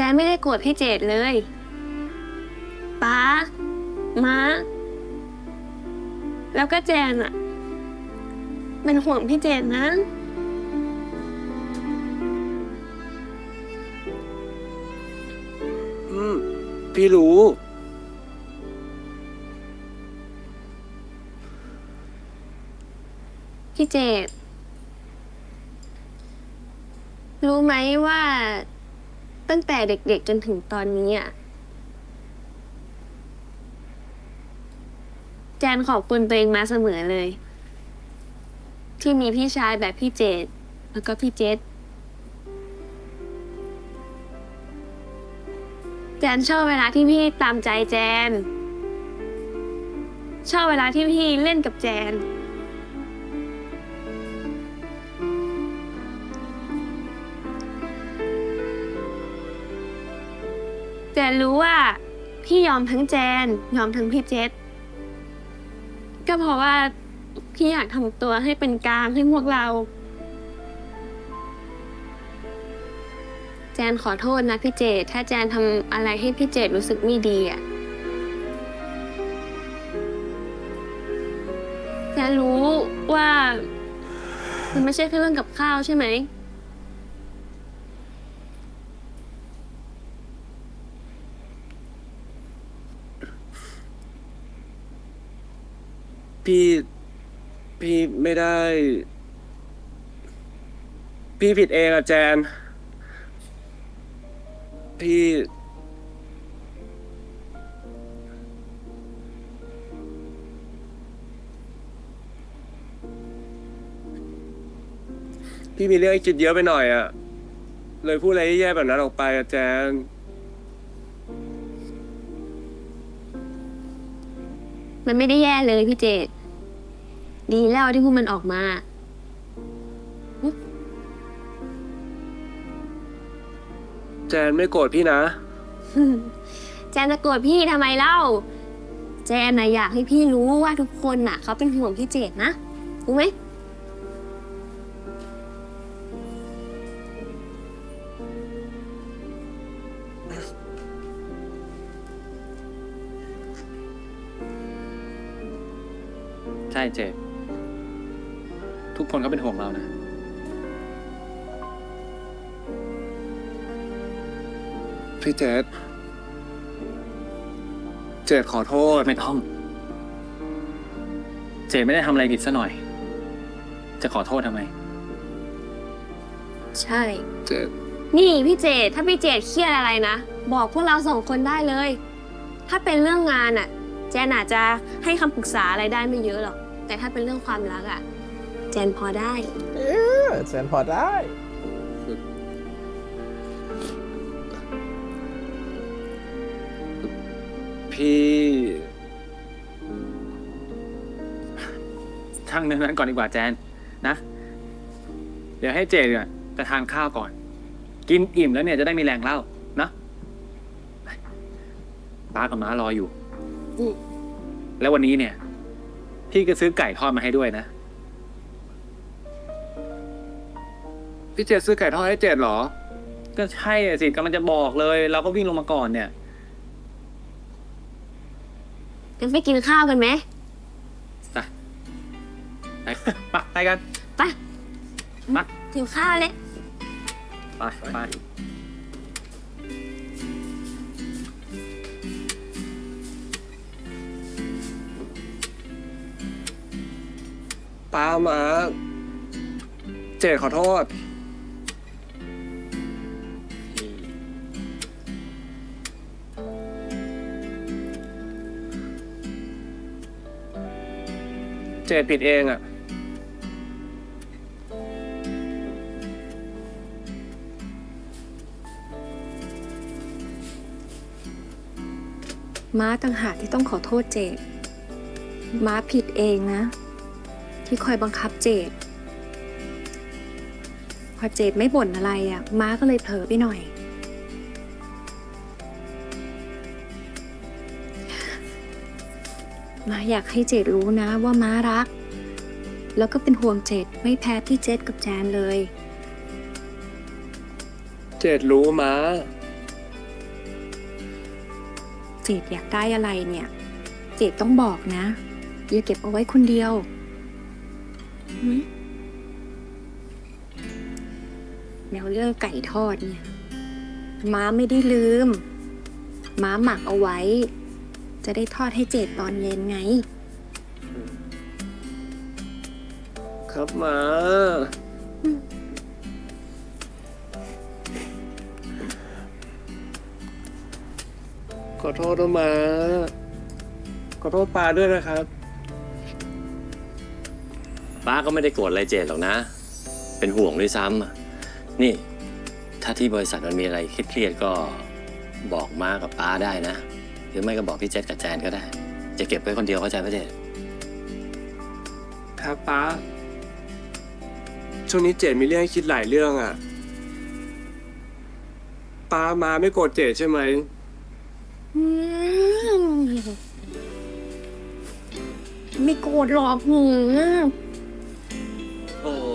แจนไม่ได้โกรธพี่เจษเลยป้าม้าแล้วก็แจนอะเป็นห่วงพี่เจษนะ พี่รู้ พี่เจษรู้ไหมว่าตั้งแต่เด็กๆจนถึงตอนนี้อะแจนขอบคุณตัวเองมาเสมอเลย ที่มีพี่ชายแบบพี่เจษแล้วก็พี่เจษแจนชอบเวลาที่พี่ตามใจแจน ชอบเวลาที่พี่เล่นกับแจน จนรู้ว่าพี่ยอมทั้งแจนยอมทั้งพี่เจษก็เพราะว่าพี่อยากทำตัวให้เป็นกลางให้พวกเรา แจนขอโทษนะพี่เจษถ้าแจนทำอะไรให้พี่เจษรู้สึกไม่ดีอ่ะแจนรู้ว่ามันไม่ใช่แค่เรื่องกับข้าวใช่ไหม พี่ไม่ได้ พี่ผิดเองอะแจน พี่มีเรื่องให้คิดเยอะไปหน่อยอะเลยพูดอะไรแย่ๆแบบนั้นออกไปอะแจน มันไม่ได้แย่เลยพี่เจษดีแล้วที่พูดมันออกมา แจนไม่โกรธพี่นะ แจนจะโกรธพี่ทำไมเล่า แจนน่ะอยากให้พี่รู้ว่าทุกคนน่ะเขาเป็นห่วงพี่เจษนะรู้ไหม ใช่เจดทุกคนก็เป็นห่วงเรานะ พี่เจษขอโทษ ไม่ต้อง เจดไม่ได้ทำอะไรผิดซะหน่อย จะขอโทษทำไม ใช่ เจษ นี่พี่เจษถ้าพี่เจษเครียดอะไรนะ บอกพวกเราสองคนได้เลย ถ้าเป็นเรื่องงานอ่ะ แจนอาจจะให้คำปรึกษาอะไรได้ไม่เยอะหรอก แต่ถ้าเป็นเรื่องความรักอ่ะ แจนพอได้ แจนพอได้ พี่ ช่างเรื่องนั้นก่อนดีกว่าแจนนะ เดี๋ยวให้เจดเนี่ยจะทานข้าวก่อน กินอิ่มแล้วเนี่ยจะได้มีแรงเล่านะป้ากับม้ารออยู่ อืม แล้ววันนี้เนี่ย พี่ก็ซื้อไก่ทอดมาให้ด้วยนะ พี่เจษซื้อไก่ทอดให้เจษเหรอ ก็ใช่อะสิกำลังจะบอกเลย เราก็วิ่งลงมาก่อนเนี่ย งั้นไปกินข้าวกันไหม ไปกัน ไป มา กินข้าวเลย ไป ป้ามาเจษขอโทษ เจษผิดเองอะม้าต่างหากที่ต้องขอโทษเจดม้าผิดเองนะ ที่คอยบังคับเจดพอเจดไม่บ่นอะไรอ่ะ ม้าก็เลยเผลอไปหน่อย ม้าอยากให้เจดรู้นะว่าม้ารัก แล้วก็เป็นห่วงเจดไม่แพ้พี่เจดกับแจนเลย เจษรู้มา เจดอยากได้อะไรเนี่ย เจดต้องบอกนะ อย่าเก็บเอาไว้คนเดียวหืมแล้วเรื่องไก่ทอดเนี่ย ม้าไม่ได้ลืม ม้าหมักเอาไว้ จะได้ทอดให้เจดตอนเย็นไง ครับมา ขอโทษนะมา ขอโทษปาด้วยนะครับ ป้าก็ไม่ได้โกรธอะไรเจดหรอกนะ เป็นห่วงด้วยซ้ำอะนี่ ถ้าที่บริษัทมันมีอะไรเครียดๆก็บอกมากับป้าได้นะ หรือไม่ก็บอกพี่เจษกับแจนก็ได้ จะเก็บไว้คนเดียวเข้าใจไหมเจด ครับป้า ช่วงนี้เจษมีเรื่องให้คิดหลายเรื่องอ่ะ ป้ามาไม่โกรธเจษใช่ไหม อืมไม่โกรธหรอกโอ้โห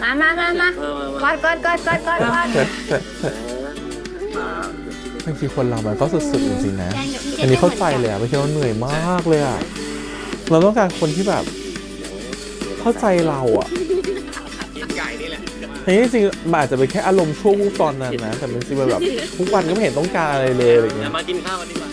มากอด บางทีคนเรามันก็สุดๆจริงๆนะ อันนี้เข้าใจเลยอะบางทีเราเหนื่อยมากเลยอะเราต้องการคนที่แบบเข้าใจเราอะในที่จริงมันอาจจะเป็นแค่อารมณ์ชั่ววูบตอนนั้นนะ แต่จริงๆมันแบบทุกวันก็ไม่เห็นต้องการอะไรเลยอะไรเงี้ เดี๋ย ยว มากินข้าวกันดีกว่า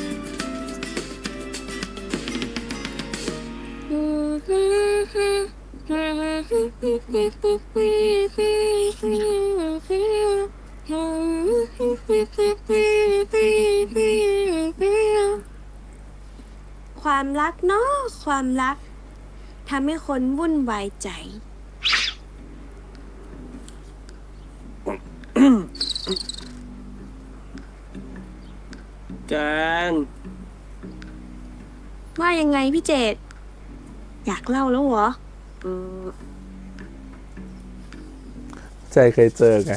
ความรักเนาะความรักทำให้คนวุ่นวายใจ แจน ว่ายังไงพี่เจตอยากเล่าแล้วเหรอ ใจเคยเจอไง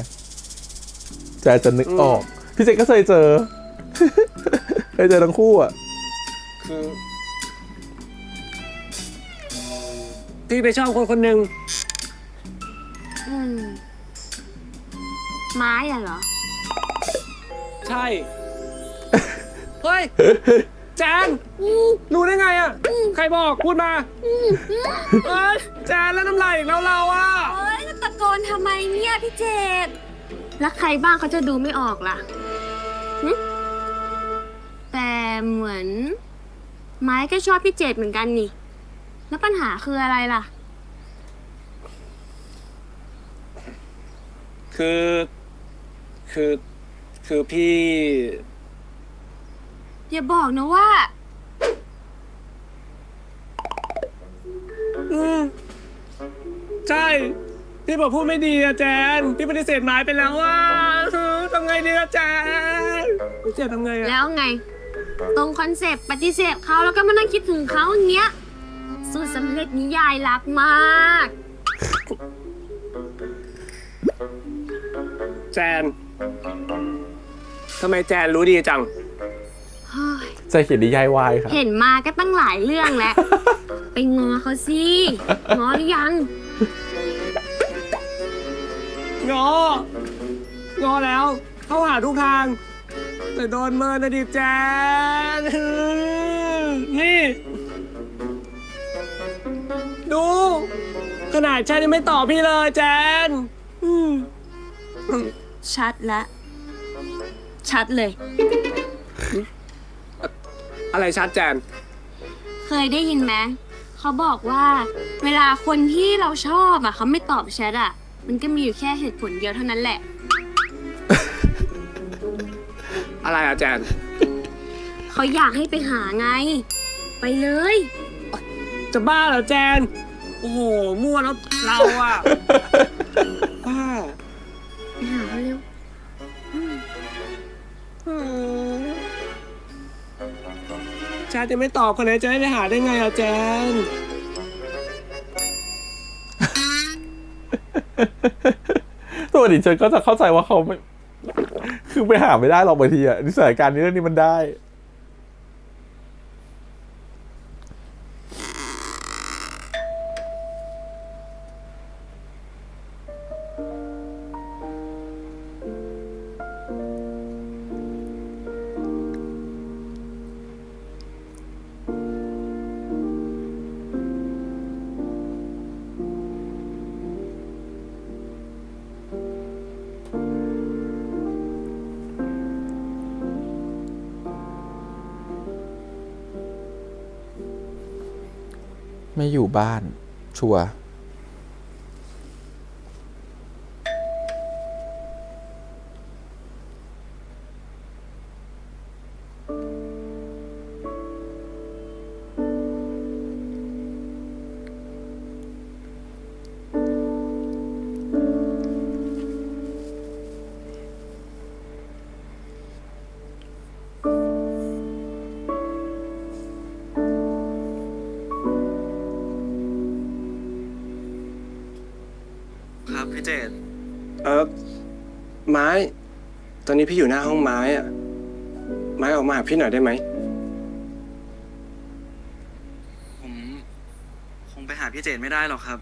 ใจจะนึกออก พี่เจก็เคยเจอ เคยเจอทั้งคู่อะ คือพี่ไปชอบคนคนหนึ่ง ไม้อะเหรอ ใช่ เฮ้ย แจนรู้ได้ไงอ่ะ ใครบอกพูดมาเอ้ยแจนแล้วน้ำลายอีกแล้วเราอ่ะ โอ๊ยตะโกนทำไมเนี่ยพี่เจตแล้วใครบ้างเขาจะดูไม่ออกล่ะหึแต่เหมือน ไม้ก็ชอบพี่เจตเหมือนกันนี่ แล้วปัญหาคืออะไรล่ะ คือพี่ อย่าบอกนะว่า ใช่ พี่บอกพูดไม่ดีอะแจน พี่ปฏิเสธหมายไปแล้วว่าทำไงดีอะแจนพี่เจตทำไงอะ แล้วไง ตรงคอนเซปต์ปฏิเสธเขาแล้วก็มานั่งคิดถึงเขาอย่างเงี้ยสูตรสำเร็จนิยายรักมาก แจนทำไมแจนรู้ดีจัง เฮ้ย ใจเขียนนิยายวายค่ะ เห็นมาก็ตั้งหลายเรื่องแล้ว ไปงอเขาสิ งอหรือยัง งอแล้ว เข้าหาทุกทาง แต่โดนเมินนะดิแจน นี่ ดู ขนาดแจนยังไม่ตอบพี่เลยแจน ชัดละชัดเลย อะไรชัดแจน เคยได้ยินไหมเขาบอกว่า เวลาคนที่เราชอบอ่ะเขาไม่ตอบแชทอ่ะ มันก็มีอยู่แค่เหตุผลเดียวเท่านั้นแหละ อะไรอะแจน เขาอยากให้ไปหาไง ไปเลย จะบ้าเหรอแจน โอ้โห มั่วแล้วเราอะบ้า ไปหาเขาเร็ว แจนจะไม่ตอบคนไหนจะให้ไปหาได้ไงอะแจน ตัวดิฉันก็จะเข้าใจว่าเขาไม่ คือไปหาไม่ได้หรอกบางทีอะนิสัยการนี้เรื่องนี้มันได้ ไม่อยู่บ้าน ชัวร์ครับพี่เจต ไม้ ตอนนี้พี่อยู่หน้าห้องไม้อะ ไม้ออกมาหาพี่หน่อยได้ไหม ผมคงไปหาพี่เจดไม่ได้หรอกครับ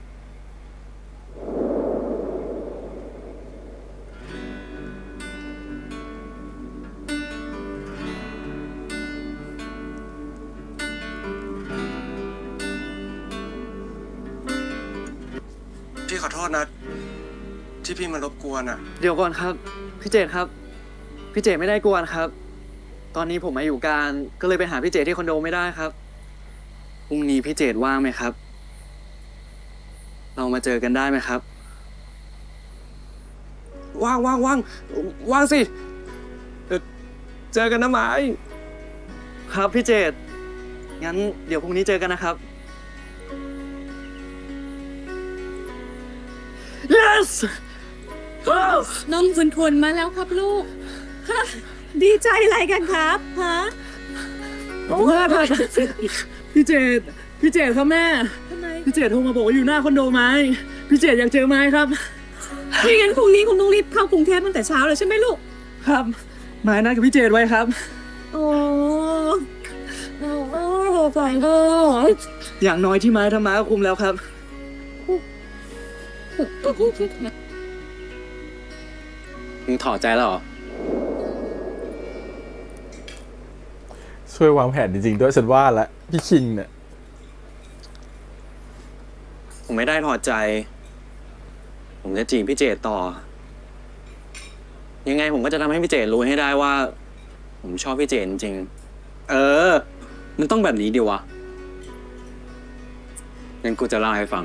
พี่ขอโทษนะ ที่พี่มารบกวนอ่ะ เดี๋ยวก่อนครับ พี่เจดครับ พี่เจดไม่ได้กวนครับ ตอนนี้ผมมาอยู่การก็เลยไปหาพี่เจดที่คอนโดไม่ได้ครับพรุ่งนี้พี่เจดว่างไหมครับ เรามาเจอกันได้ไหมครับ ว่างสิเจอกันนะไม้ ครับพี่เจดงั้นเดี๋ยวพรุ่งนี้เจอกันนะครับ yes น้องคุณทวนมาแล้วครับลูก ดีใจอะไรกันครับฮะ พี่เจดครับแม่ ทำไม พี่เจดโทรมาบอกว่าอยู่หน้าคอนโดไม้พี่เจดอยากเจอไม้ครับ ไม่งั้นพรุ่งนี้คุณต้องรีบเข้ากรุงเทพตั้งแต่เช้าเลยใช่ไหมลูก ครับไม้นัดกับพี่เจดไว้ครับ โอ้ใจเลย อย่างน้อยที่ไม้ทำมาก็คุ้มแล้วครับ มึงถอดใจแล้วเหรอ ช่วยวางแผนจริงๆด้วยฉันว่าละพี่คิงเนี่ย ผมไม่ได้ถอดใจ ผมจะจีบพี่เจดต่อ ยังไงผมก็จะทำให้พี่เจดรู้ให้ได้ว่า ผมชอบพี่เจดจริงๆเออ มันต้องแบบนี้ดีวะงั้นกูจะเล่าให้ฟัง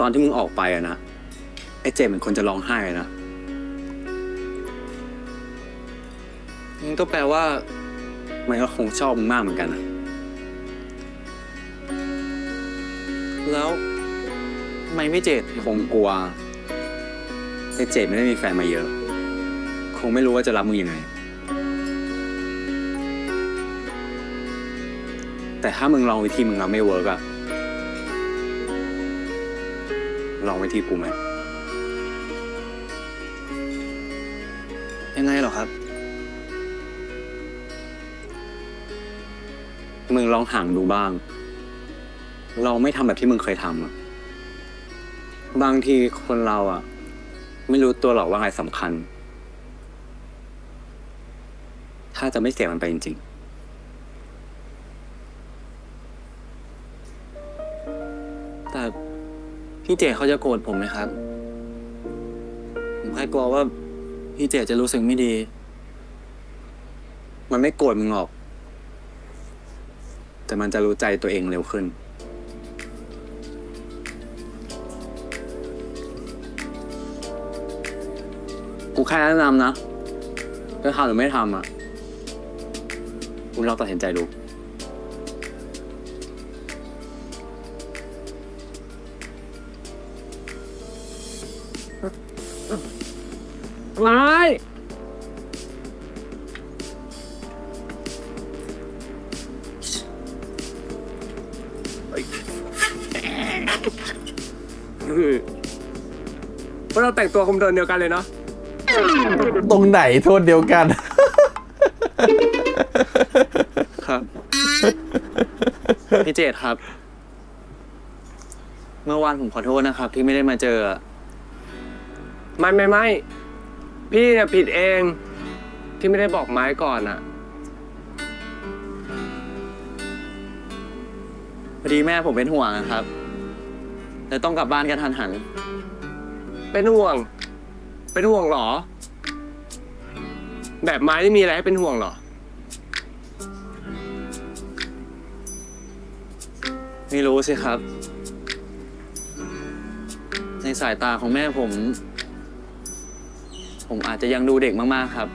ตอนที่มึงออกไปอะนะไอ้เจดเป็นคนจะร้องไห้นะมันก็แปลว่ามันก็คงชอบมึงมากเหมือนกันนะแล้วทำไมไม่เจดคงกลัวไอ้เจดไม่ได้มีแฟนมาเยอะ คงไม่รู้ว่าจะรับมึงยังไง แต่ถ้ามึงลองวิธีมึงแล้วไม่เวิร์กอะลองวิธีกูไหม ยังไงเหรอครับ มึงลองห่างดูบ้าง ลองไม่ทำแบบที่มึงเคยทำอะบางทีคนเราอะไม่รู้ตัวหรอกว่าอะไรสำคัญ ถ้าจะไม่เสียมันไปจริงๆ แต่พี่เจเขาจะโกรธผมไหมครับ ผมแค่กลัวว่าพี่เจจะรู้สึกไม่ดี มันไม่โกรธมึงหรอก แต่มันจะรู้ใจตัวเองเร็วขึ้น กูแค่แนะนำนะจะทำหรือไม่ทำอ่ะคุณลองตัดสินใจดู ไม้พวกเราแต่งตัวคุมโทนเดียวกันเลยเนาะ ตรงไหนโทษเดียวกัน ครับ พี่เจดครับ เมื่อวานผมขอโทษนะครับ ที่ไม่ได้มาเจอ ไม่พี่เนี่ยผิดเองที่ไม่ได้บอกไม้ก่อนอะ พอดีแม่ผมเป็นห่วงนะครับเลยต้องกลับบ้านกันทันหัน เป็นห่วงเหรอ แบบไม้ไม่มีอะไรให้เป็นห่วงเหรอ ไม่รู้สิครับ ในสายตาของแม่ผมอาจจะยังดูเด็กมากๆครับ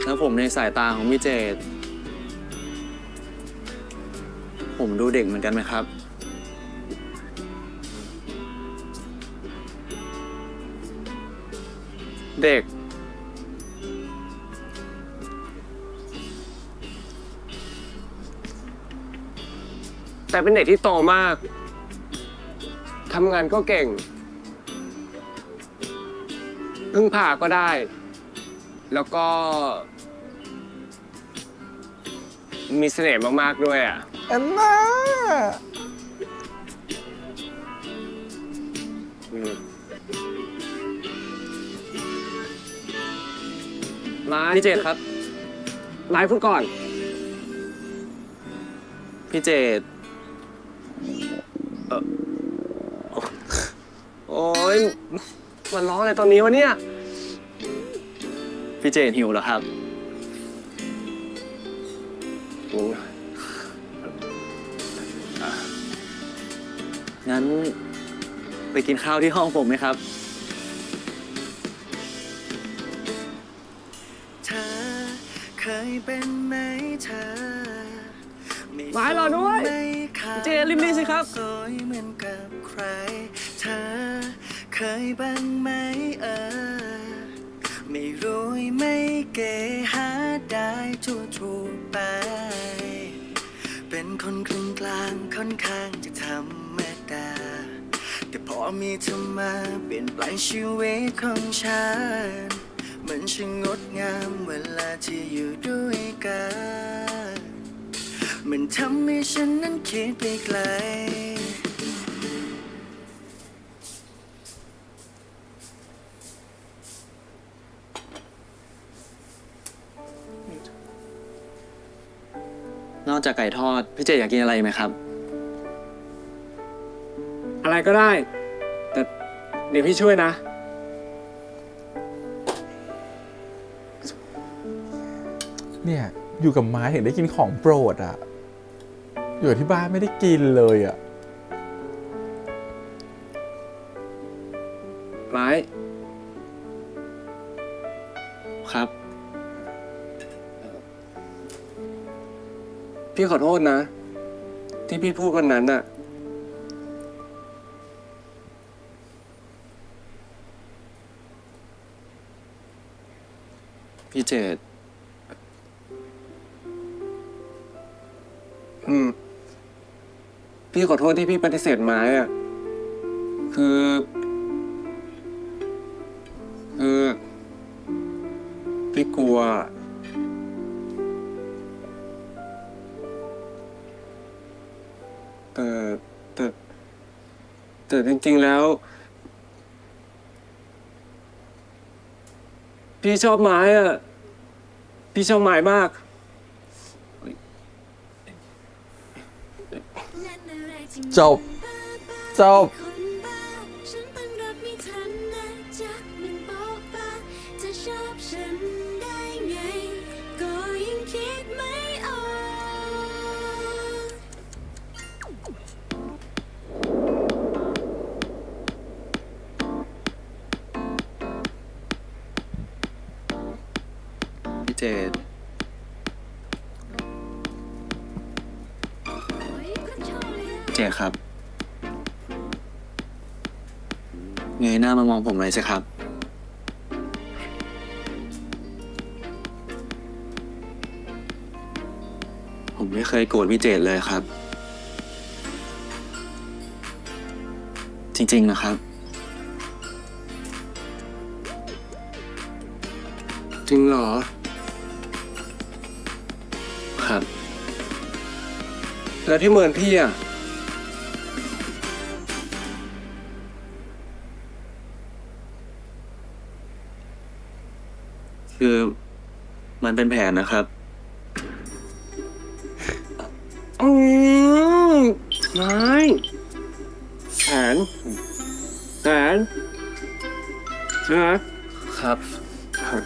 แล้วผมในสายตาของพี่เจดผมดูเด็กเหมือนกันไหมครับ เด็ก แต่เป็นเด็กที่โตมาก ทำงานก็เก่ง พึ่งพาก็ได้ แล้วก็ มีเสน่ห์มากๆด้วยอ่ะ อันน่า พี่เจตครับไลฟ์พูดก่อน พี่เจต โอ้ยมันร้องอะไรตอนนี้วะเนี่ย พี่เจตหิวเหรอครับ งั้นไปกินข้าวที่ห้องผมไหมครับ เธอเคยเป็นไหมเธอ หมายรอด้วยเจรีบๆสิครับ สวยเหมือนกับใคร เธอเคยบ้างไหมไม่รู้ไม่เก๋หาได้ทั่วไป เป็นคนกลางกลางค่อนข้างจะธรรมดา แต่พอมีเธอมาเปลี่ยนแปลงชีวิตของฉัน มันช่างงดงามเวลาที่อยู่ด้วยกัน มันทำให้ฉันนั้นคิดไปไกล นอกจากไก่ทอด พี่เจตอยากกินอะไรไหมครับ อะไรก็ได้ แต่เดี๋ยวพี่ช่วยนะ เนี่ยอยู่กับไม้ถึงได้กินของโปรดอ่ะ อยู่ที่บ้านไม่ได้กินเลยอ่ะ ไม้ ครับ พี่ขอโทษนะ ที่พี่พูดวันนั้นน่ะ พี่เจต พี่ขอโทษที่พี่ปฏิเสธไม้อ่ะ คือ พี่กลัว แต่จริงๆแล้ว พี่ชอบไม้อ่ะ พี่ชอบไม้มาก จบ จบ ฉันต้องรับไม่ทันนะจ๊ะมันบอกว่าจะชอบฉันได้ไง ก็ยังคิดไม่ออก พี่เจต เจตครับ เงยหน้ามามองผมหน่อยสิครับ ผมไม่เคยโกรธพี่เจตเลยครับ จริงๆนะครับ จริงเหรอ ครับ แล้วที่เมินพี่อ่ะ คือมันเป็นแผนนะครับ ไม่แผนนะครับ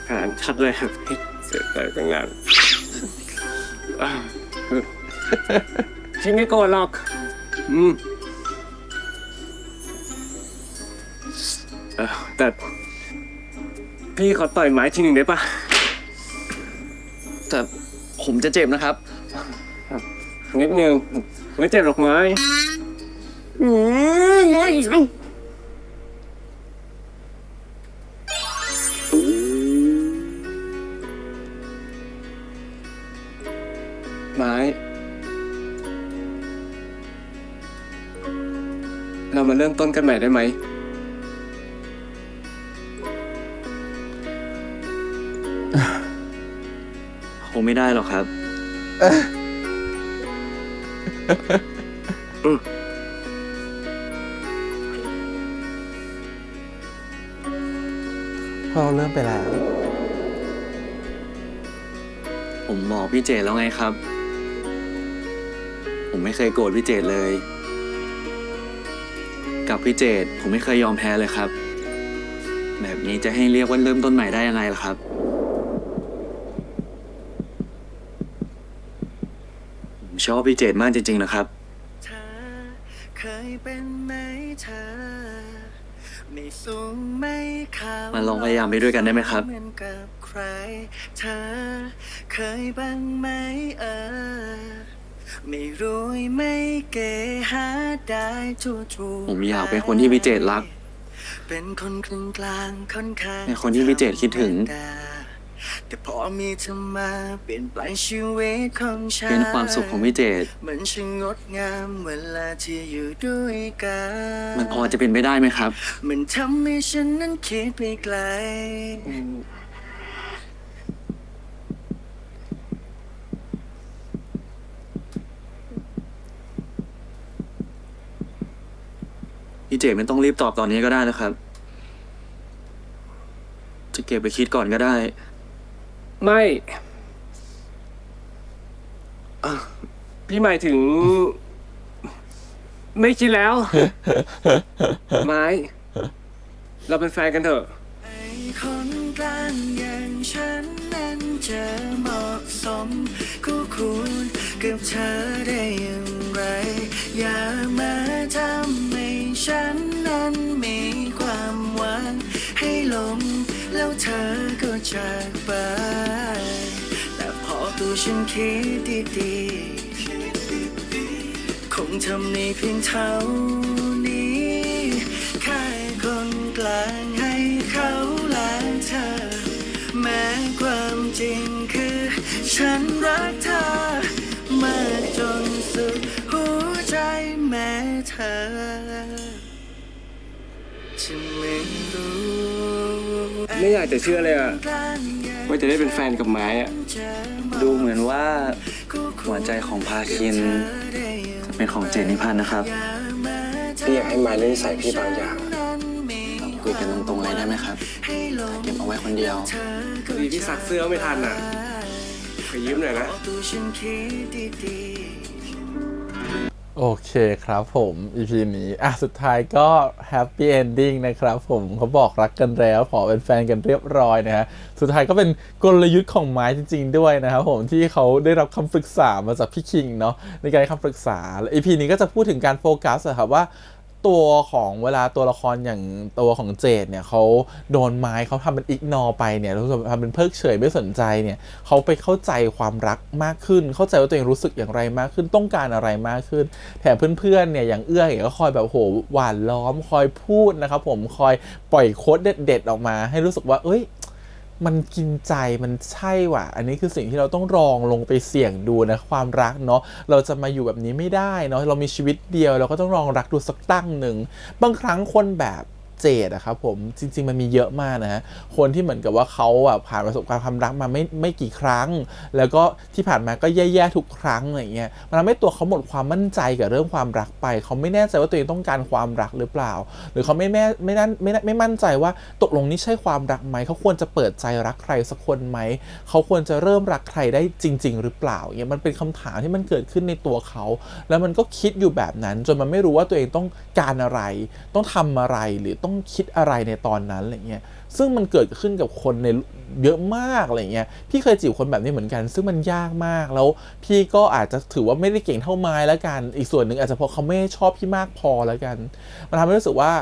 แผนชัดเลยครับเสียใจตั้งนานพี่ไม่โกรธหรอก แต่พี่ขอต่อยไม้ทีหนึ่งได้ปะ แต่ผมจะเจ็บนะครับ นิดนึงไม่เจ็บหรอกไม้ไม้ มาเริ่มต้นกันใหม่ได้ไหม คงไม่ได้หรอกครับ เพราะเราเริ่มไปแล้ว ผมบอกพี่เจดแล้วไงครับ ผมไม่เคยโกรธพี่เจดเลย กับพี่เจดผมไม่เคยยอมแพ้เลยครับ แบบนี้จะให้เรียกว่าเริ่มต้นใหม่ได้ยังไงล่ะครับ ผมชอบพี่เจดมากจริงๆนะครับ เธอเคยเป็นไหมเธอไม่สูงไม่ขาว มาลองพยายามไปด้วยกันได้ไหมครับ เหมือนกับใคร เธอเคยบ้างไหมไม่รวยไม่เก๋หาได้ทั่วๆ ผมอยากเป็นคนที่พี่เจดรัก เป็นคนกลางกลางค่อนข้าง เป็นคนที่พี่เจดคิดถึง แต่พอมีเธอมาเปลี่ยนแปลงชีวิตของฉัน เป็นความสุขของพี่เจด มันช่างงดงามเวลาที่อยู่ด้วยกัน มันพอจะเป็นไปได้ไหมครับ มันทำให้ฉันนั้นคิดไปไกล พี่เจดไม่ต้องรีบตอบตอนนี้ก็ได้นะครับ จะเก็บไปคิดก่อนก็ได้ ไม่พี่หมายถึง ไม่คิดแล้ว ไม้ เราเป็นแฟนกันเถอะ ไอ้คนกลางอย่างฉันนั้นจะเหมาะสมคู่ควรกับเธอได้อย่างไร อย่ามาทำให้ฉันนั้นมีความหวังให้หลงแล้วเธอก็จากไป แต่พอตัวฉันคิดดีๆคงทำในเพียงเท่านี้แค่คนกลางให้เขาและเธอ แม้ความจริงคือฉันรักเธอมากจนสุดหัวใจแม้เธอจะไม่รู้ ไม่อยากจะเชื่อเลยอะว่าจะได้เป็นแฟนกับไม้อะ ดูเหมือนว่าหัวใจของพาคินจะเป็นของเจนนิพันธ์นะครับ พี่อยากให้ไม้เล่นนิสัยพี่บางอย่าง เราคุยกันตรงๆเลยได้ไหมครับเก็บเอาไว้คนเดียว พอดีพี่ซักเสื้อไม่ทันอ่ะขอยืมหน่อยนะ ตัวฉันคิดดี โอเคครับผม EP นี้สุดท้ายก็แฮปปี้เอนดิ้งนะครับผมเขาบอกรักกันแล้วขอเป็นแฟนกันเรียบร้อยนะฮะสุดท้ายก็เป็นกลยุทธ์ของไม้จริงๆด้วยนะครับผมที่เขาได้รับคำปรึกษามาจากพี่คิงเนาะในการให้คำปรึกษาและ EP นี้ก็จะพูดถึงการโฟกัสอะครับว่าตัวของเวลาตัวละครอย่างตัวของเจดเนี่ยเขาโดนไม้เขาทำเป็นอิกนอไปเนี่ยรู้สึกทำเป็นเพิกเฉยไม่สนใจเนี่ยเขาไปเข้าใจความรักมากขึ้นเข้าใจว่าตัวเองรู้สึกอย่างไรมากขึ้นต้องการอะไรมากขึ้นแถมเพื่อนๆเนี่ยอย่างเอื้อเนี่ยก็คอยแบบโหหวานล้อมคอยพูดนะครับผมคอยปล่อยโค้ดเด็ดๆออกมาให้รู้สึกว่าเอ้ยมันกินใจมันใช่ว่ะอันนี้คือสิ่งที่เราต้องลองลงไปเสี่ยงดูนะความรักเนาะเราจะมาอยู่แบบนี้ไม่ได้เนาะเรามีชีวิตเดียวเราก็ต้องลองรักดูสักตั้งหนึ่งบางครั้งคนแบบเจดอะครับผมจริงๆมันมีเยอะมากนะฮะคนที่เหมือนกับว่าเขาอะผ่านประสบการณ์ความรักมาไม่กี่ครั้งแล้วก็ที่ผ่านมาก็แย่ๆทุกครั้งอะไรเงี้ยมันทำให้ตัวเขาหมดความมั่นใจกับเรื่องความรักไปเขาไม่แน่ใจว่าตัวเองต้องการความรักหรือเปล่าหรือเขาไม่มั่นใจว่าตกลงนี่ใช่ความรักไหมเขาควรจะเปิดใจรักใครสักคนไหมเขาควรจะเริ่มรักใครได้จริงๆหรือเปล่าเนี่ยมันเป็นคำถามที่มันเกิดขึ้นในตัวเขาแล้วมันก็คิดอยู่แบบนั้นจนมันไม่รู้ว่าตัวเองต้องการอะไรต้องทำอะไรหรือต้องคิดอะไรในตอนนั้นอะไรเงี้ยซึ่งมันเกิดขึ้นกับคนในเยอะมากอะไรเงี้ยพี่เคยจีบคนแบบนี้เหมือนกันซึ่งมันยากมากแล้วพี่ก็อาจจะถือว่าไม่ได้เก่งเท่าไม้แล้วกันอีกส่วนหนึ่งอาจจะเพราะเขาไม่ชอบพี่มากพอแล้วกันมันทำให้รู้สึกว่า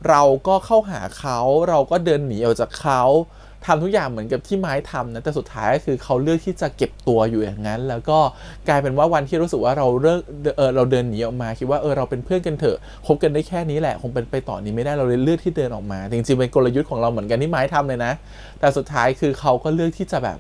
เราก็เข้าหาเขาเราก็เดินหนีออกจากเขาทำทุกอย่างเหมือนกับที่ไม้ทำนะแต่สุดท้ายก็คือเขาเลือกที่จะเก็บตัวอยู่อย่างนั้นแล้วก็กลายเป็นว่าวันที่รู้สึกว่าเราเราเดินหนีออกมาคิดว่าเราเป็นเพื่อนกันเถอะคบกันได้แค่นี้แหละคงเป็นไปต่อนี้ไม่ได้เราเลยเลือกที่เดินออกมาจริงๆเป็นกลยุทธ์ของเราเหมือนกันที่ไม้ทำเลยนะแต่สุดท้ายคือเขาก็เลือกที่จะแบบ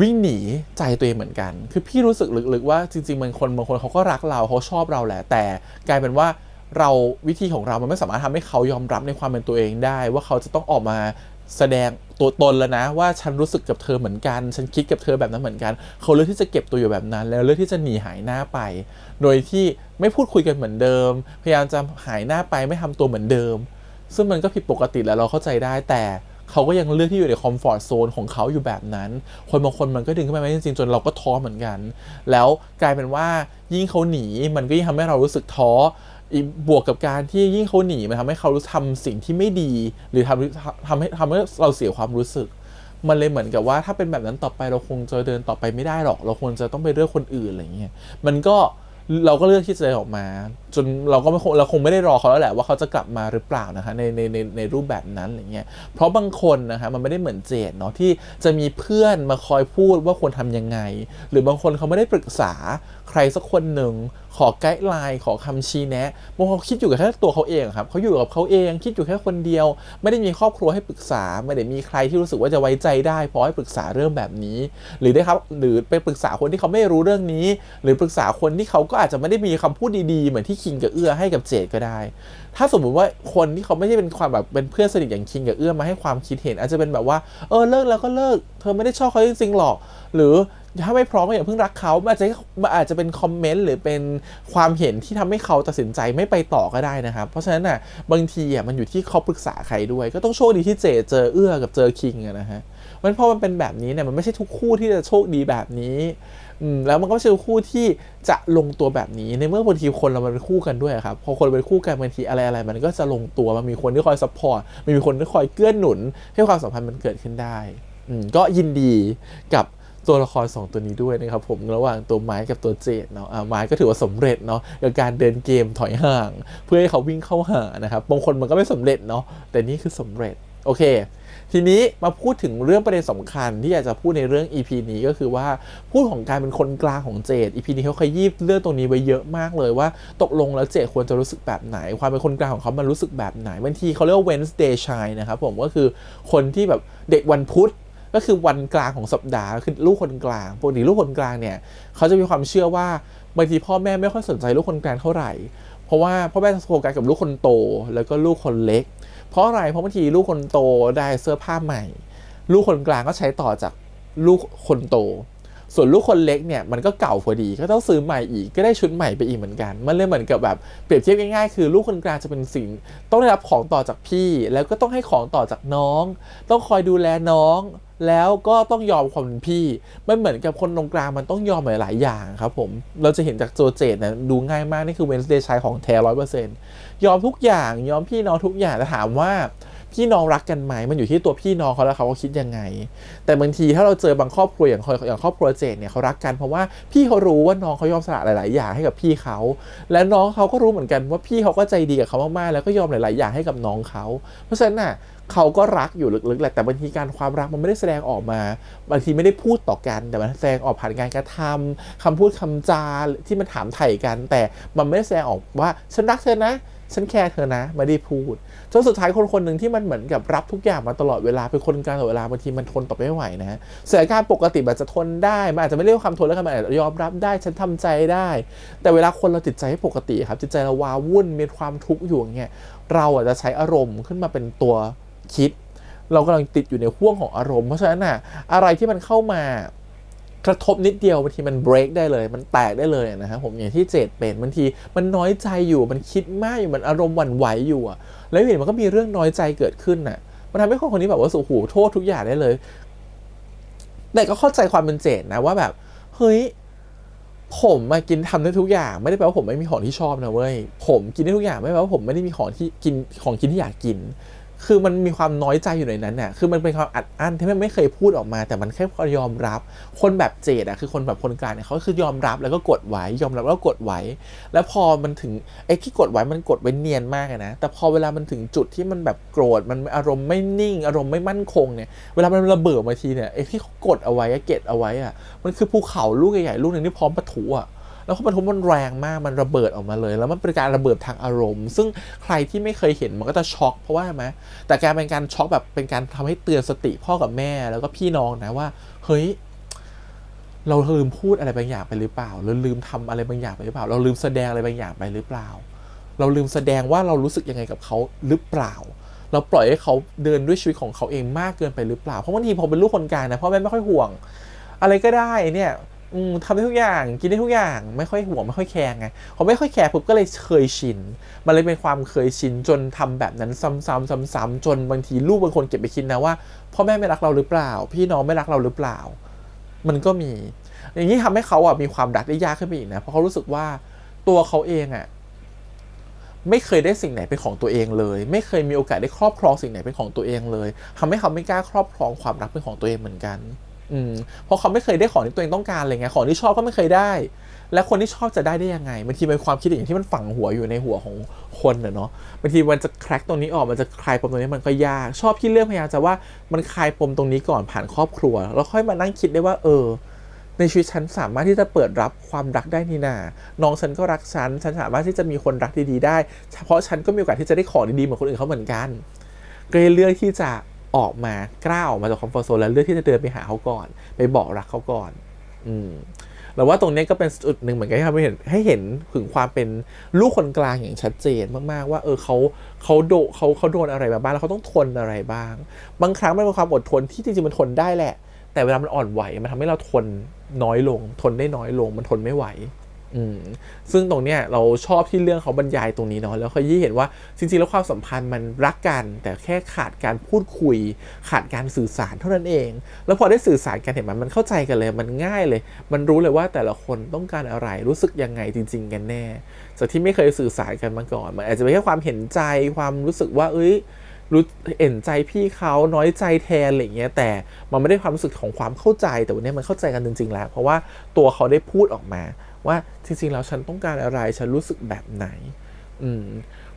วิ่งหนีใจตัวเองเหมือนกันคือพี่รู้สึกลึกๆว่าจริงๆบางคนเขาก็รักเราเขาชอบเราแหละแต่กลายเป็นว่า เราวิธีของเรามันไม่สามารถทำให้เขายอมรับในความเป็นตัวเองได้ว่าเขาจะต้องออกมาแสดงตัวตนแล้วนะว่าฉันรู้สึกกับเธอเหมือนกันฉันคิดกับเธอแบบนั้นเหมือนกันเขาเลือกที่จะเก็บตัวอยู่แบบนั้นแล้วเลือกที่จะหนีหายหน้าไปโดยที่ไม่พูดคุยกันเหมือนเดิมพยายามจะหายหน้าไปไม่ทำตัวเหมือนเดิมซึ่งมันก็ผิดปกติแล้วเราเข้าใจได้แต่เขาก็ยังเลือกที่อยู่ในคอมฟอร์ตโซนของเขาอยู่แบบนั้นคนบางคนมันก็ดึงขึ้นมาไม่จริงๆจนเราก็ท้อเหมือนกันแล้วกลายเป็นว่ายิ่งเขาหนีมันก็ยิ่งทำให้เรารู้สึกท้อบวกกับการที่ยิ่งเขาหนีมันทำให้เขาทำสิ่งที่ไม่ดีหรือทำให้เราเสียความรู้สึกมันเลยเหมือนกับว่าถ้าเป็นแบบนั้นต่อไปเราคงจะเดินต่อไปไม่ได้หรอกเราควรจะต้องไปเลือกคนอื่นอะไรเงี้ยมันก็เราก็เลือกที่จะเดินออกมาจนเราคงไม่ได้รอเขาแล้วแหละว่าเขาจะกลับมาหรือเปล่านะคะในรูปแบบนั้นอะไรเงี้ยเพราะบางคนนะคะมันไม่ได้เหมือนเจดเนาะที่จะมีเพื่อนมาคอยพูดว่าควรทำยังไงหรือบางคนเขาไม่ได้ปรึกษาใครสักคนหนึ่งขอไกด์ไลน์ขอคำชี้แนะบางคนคิดอยู่กับแค่ตัวเขาเองครับเขาอยู่กับเขาเองคิดอยู่แค่คนเดียวไม่ได้มีครอบครัวให้ปรึกษาไม่ได้มีใครที่รู้สึกว่าจะไว้ใจได้พอให้ปรึกษาเรื่องแบบนี้หรือไปปรึกษาคนที่เขาไม่รู้เรื่องนี้หรือปรึกษาคนที่เขาก็อาจจะไม่ได้มีคำพูดดีๆเหมือนที่คิงกับเอื้อให้กับเจดก็ได้ถ้าสมมุติว่าคนที่เขาไม่ใช่เป็นความแบบเป็นเพื่อนสนิทอย่างคิงกับเอื้อมาให้ความคิดเห็นอาจจะเป็นแบบว่าเลิกแล้วก็เลิกเธอไม่ได้ชอบเขาจริงๆหรอกหรือถ้าไม่พร้อมก็อย่าเพิ่งรักเขาอาจจะเป็นคอมเมนต์หรือเป็นความเห็นที่ทำให้เขาตัดสินใจไม่ไปต่อก็ได้นะครับเพราะฉะนั้นน่ะบางทีมันอยู่ที่เขาปรึกษาใครด้วยก็ต้องโชคดีที่เจอเอื้อกับเจอคิงนะฮะมันพอมันเป็นแบบนี้เนี่ยมันไม่ใช่ทุกคู่ที่จะโชคดีแบบนี้แล้วมันก็ไม่ใช่ทุกคู่ที่จะลงตัวแบบนี้ในเมื่อบางทีคนเรามันเป็นคู่กันด้วยครับพอคนเป็นคู่กันบางทีอะไรมันก็จะลงตัวมันมีคนที่คอยซัพพอร์ตมีคนที่คอยเกื้อหนุนให้ความสัมพันธ์มันเกิดขึ้นได้ก็ยินดีกับตัวละคร2ตัวนี้ด้วยนะครับผมระหว่างตัวไม้กับตัวเจดเนาะไม้ก็ถือว่าสำเร็จเนาะกับการเดินเกมถอยห่างเพื่อให้เขาวิ่งเข้าหานะครับบางคนมันก็ไม่สำเร็จเนาะแต่นี่คือสำเร็จโอเคทีนี้มาพูดถึงเรื่องประเด็นสำคัญที่อยากจะพูดในเรื่อง EP นี้ก็คือว่าพูดของการเป็นคนกลางของเจด EP นี้เขาขยี้เรื่องตรงนี้ไว้เยอะมากเลยว่าตกลงแล้วเจดควรจะรู้สึกแบบไหนความเป็นคนกลางของเขามันรู้สึกแบบไหนบางทีเขาเรียกว่า Wednesday Shine นะครับผมก็คือคนที่แบบเด็กวันพุธก็คือวันกลางของสัปดาห์คือลูกคนกลางปกติลูกคนกลางเนี่ยเขาจะมีความเชื่อว่าบางทีพ่อแม่ไม่ค่อยสนใจลูกคนกลางเท่าไหร่เพราะว่าพ่อแม่จะโฟกัสกับลูกคนโตแล้วก็ลูกคนเล็กเพราะอะไรเพราะบางทีลูกคนโตได้เสื้อผ้าใหม่ลูกคนกลางก็ใช้ต่อจากลูกคนโตส่วนลูกคนเล็กเนี่ยมันก็เก่าพอดีก็ต้องซื้อใหม่อีกก็ได้ชุดใหม่ไปอีกเหมือนกันมันเลยเหมือนกับแบบเปรียบเทียบง่ายๆคือลูกคนกลางจะเป็นสิ่งต้องได้รับของต่อจากพี่แล้วก็ต้องให้ของต่อจากน้องต้องคอยดูแลน้องแล้วก็ต้องยอมความเป็นพี่มันเหมือนกับคนตรงกลางมันต้องยอมหลายๆอย่างครับผมเราจะเห็นจากโจเจตนะดูง่ายมากนี่คือ Wednesday Shine ของแท้ 100% ยอมทุกอย่างยอมพี่น้องทุกอย่างแต่ถามว่าพี่น้องรักกันไหมมันอยู่ที่ตัวพี่น้องเขาแล้วเขาคิดยังไงแต่บางทีถ้าเราเจอบางครอบครัวอย่างครอบครัวเจตเนี่ยเขารักกันเพราะว่าพี่เขารู้ว่าน้องเขายอมสละหลายๆอย่างให้กับพี่เขาและน้องเขาก็รู้เหมือนกันว่าพี่เขาก็ใจดีกับเขามากๆแล้วก็ยอมหลายๆอย่างให้กับน้องเขาเพราะฉะนั้นน่ะเขาก็รักอยู่ลึกๆแหละแต่บางทีการความรักมันไม่ได้แสดงออกมาบางทีไม่ได้พูดต่อกันแต่มันแสดงออกผ่านการกระทำคำพูดคำจาที่มันถามไถ่กันแต่มันไม่ได้แสดงออกว่าฉันรักเธอนะฉันแคร์เธอนะไม่ได้พูดจนสุดท้ายคนหนึ่งที่มันเหมือนกับรับทุกอย่างมาตลอดเวลาเป็นคนกลางตลอดเวลาบางทีมันทนต่อไม่ไหวนะสถานการณ์ปกติมันจะทนได้มันอาจจะไม่เรียกว่าคำทนแล้วกันมันอาจจะยอมรับได้ฉันทำใจได้แต่เวลาคนเราจิตใจไม่ปกติครับจิตใจเราว้าวุ่นมีความทุกข์อยู่อย่างเงี้ยเราอาจจะใช้อารมณ์ขึ้นมาเป็นตัวคิดเรากำลังติดอยู่ในห่วงของอารมณ์เพราะฉะนั้นน่ะอะไรที่มันเข้ามากระทบนิดเดียวบางทีมัน break ได้เลยมันแตกได้เลยนะครับผมอย่างที่เจดเป็นบางทีมันน้อยใจอยู่มันคิดมากอยู่มันอารมณ์หวั่นไหวอยู่อะแล้วเห็นมันก็มีเรื่องน้อยใจเกิดขึ้นน่ะมันทำให้คนนี้แบบว่าโอ้โหโทษทุกอย่างได้เลยแต่ก็เข้าใจความเป็นเจดนะว่าแบบเฮ้ยผมมากินทำได้ทุกอย่างไม่ได้แปลว่าผมไม่มีของที่ชอบนะเว้ยผมกินได้ทุกอย่างไม่ได้แปลว่าผมไม่ได้มีของที่กินที่อยากกินคือมันมีความน้อยใจอยู่ในนั้นน่ะคือมันเป็นความอัดอั้นที่มันไม่เคยพูดออกมาแต่มันแค่ยอมรับคนแบบเจดคือคนแบบคนกลางเนี่ยเขาคือยอมรับแล้วก็กดไว้ยอมรับแล้วก็กดไว้แล้วพอมันถึงไอ้ที่กดไว้มันกดไว้เนียนมากนะแต่พอเวลามันถึงจุดที่มันแบบโกรธมันอารมณ์ไม่นิ่งอารมณ์ไม่มั่นคงเนี่ยเวลามันระเบิดมาทีเนี่ยไอ้ที่เขากดเอาไว้เก็บเอาไว้มันคือภูเขาลูกใหญ่ๆลูกนึงที่พร้อมปะทุแล้วปะทุมันแรงมากมันระเบิดออกมาเลยแล้วมันเป็นการระเบิดทางอารมณ์ซึ่งใครที่ไม่เคยเห็นมันก็จะช็อกเพราะว่าไหมแต่การเป็นการช็อกแบบเป็นการทำให้เตือนสติพ่อกับแม่แล้วก็พี่น้องนะว่าเฮ้ยเราลืมพูดอะไรบางอย่างไปหรือเปล่าเราลืมทำอะไรบางอย่างไปหรือเปล่าเราลืมแสดงอะไรบางอย่างไปหรือเปล่า เราลืมแสดงว่าเรารู้สึกยังไงกับเขาหรือเปล่าเราปล่อยให้เขาเดินด้วยชีวิตของเขาเองมากเกินไปหรือเปล่าเพราะบางทีพอเป็นลูกคนกลางนะพ่อแม่ไม่ค่อยห่วงอะไรก็ได้เนี่ยทำได้ทุกอย่างกินได้ทุกอย่างไม่ค่อยห่วงไม่ค่อยแคร์ไงพอไม่ค่อยแคร์ปุ๊บก็เลยเคยชินมันเลยเป็นความเคยชินจนทำแบบนั้นซ้ำๆจนบางทีลูกบางคนเก็บไปคิดนะว่าพ่อแม่ไม่รักเราหรือเปล่าพี่น้องไม่รักเราหรือเปล่ามันก็มีอย่างนี้ทำให้เขามีความรักได้ยากขึ้นไปอีกนะเพราะเขารู้สึกว่าตัวเขาเองไม่เคยได้สิ่งไหนเป็นของตัวเองเลยไม่เคยมีโอกาสได้ครอบครองสิ่งไหนเป็นของตัวเองเลยทำให้เขาไม่กล้าครอบครองความรักเป็นของตัวเองเหมือนกันเพราะเขาไม่เคยได้ของที่ตัวเองต้องการเลยไงของที่ชอบก็ไม่เคยได้และคนที่ชอบจะได้ยังไงบางทีเป็นความคิดอย่างที่มันฝังหัวอยู่ในหัวของคนเนาะบางทีมันจะแคร็กตรงนี้ออกมันจะคลายปมตรงนี้มันก็ยากชอบที่เรื่องพยายามจะว่ามันคลายปมตรงนี้ก่อนผ่านครอบครัวแล้วค่อยมานั่งคิดได้ว่าในชีวิตฉันสามารถที่จะเปิดรับความรักได้นี่นาน้องฉันก็รักฉันสามารถที่จะมีคนรักดีๆได้เพราะฉันก็มีโอกาสที่จะได้ของดีๆเหมือนคนอื่นเขาเหมือนกันก็เลยเลือกที่จะออกมากล้าออกมาจากคอมฟอร์ตโซนแล้วเลือกที่จะเดินไปหาเขาก่อนไปบอกรักเขาก่อนแล้วว่าตรงนี้ก็เป็นจุดหนึ่งเหมือนกันที่ทำให้เห็นถึงความเป็นลูกคนกลางอย่างชัดเจนมากๆว่าเขาโดนอะไรมาบ้างแล้วเขาต้องทนอะไรบ้างบางครั้งมันเป็นความอดทนที่จริงๆมันทนได้แหละแต่เวลามันอ่อนไหวมันทำให้เราทนน้อยลงทนได้น้อยลงมันทนไม่ไหวซึ่งตรงเนี้ยเราชอบที่เรื่องเขาบรรยายตรงนี้เนาะแล้วเขายี่เห็นว่าจริงๆแล้วความสัมพันธ์มันรักกันแต่แค่ขาดการพูดคุยขาดการสื่อสารเท่านั้นเองแล้วพอได้สื่อสารกันเห็นมันเข้าใจกันเลยมันง่ายเลยมันรู้เลยว่าแต่ละคนต้องการอะไรรู้สึกยังไงจริงๆกันแน่จากที่ไม่เคยสื่อสารกันมาก่อนมันอาจจะเป็นแค่ความเห็นใจความรู้สึกว่ารู้เห็นใจพี่เขาน้อยใจแทนอะไรเงี้ยแต่มันไม่ได้ความรู้สึกของความเข้าใจแต่วันนี้มันเข้าใจกันจริงๆแล้วเพราะว่าตัวเขาได้พูดออกมาว่าจริงๆแล้วฉันต้องการอะไรฉันรู้สึกแบบไหน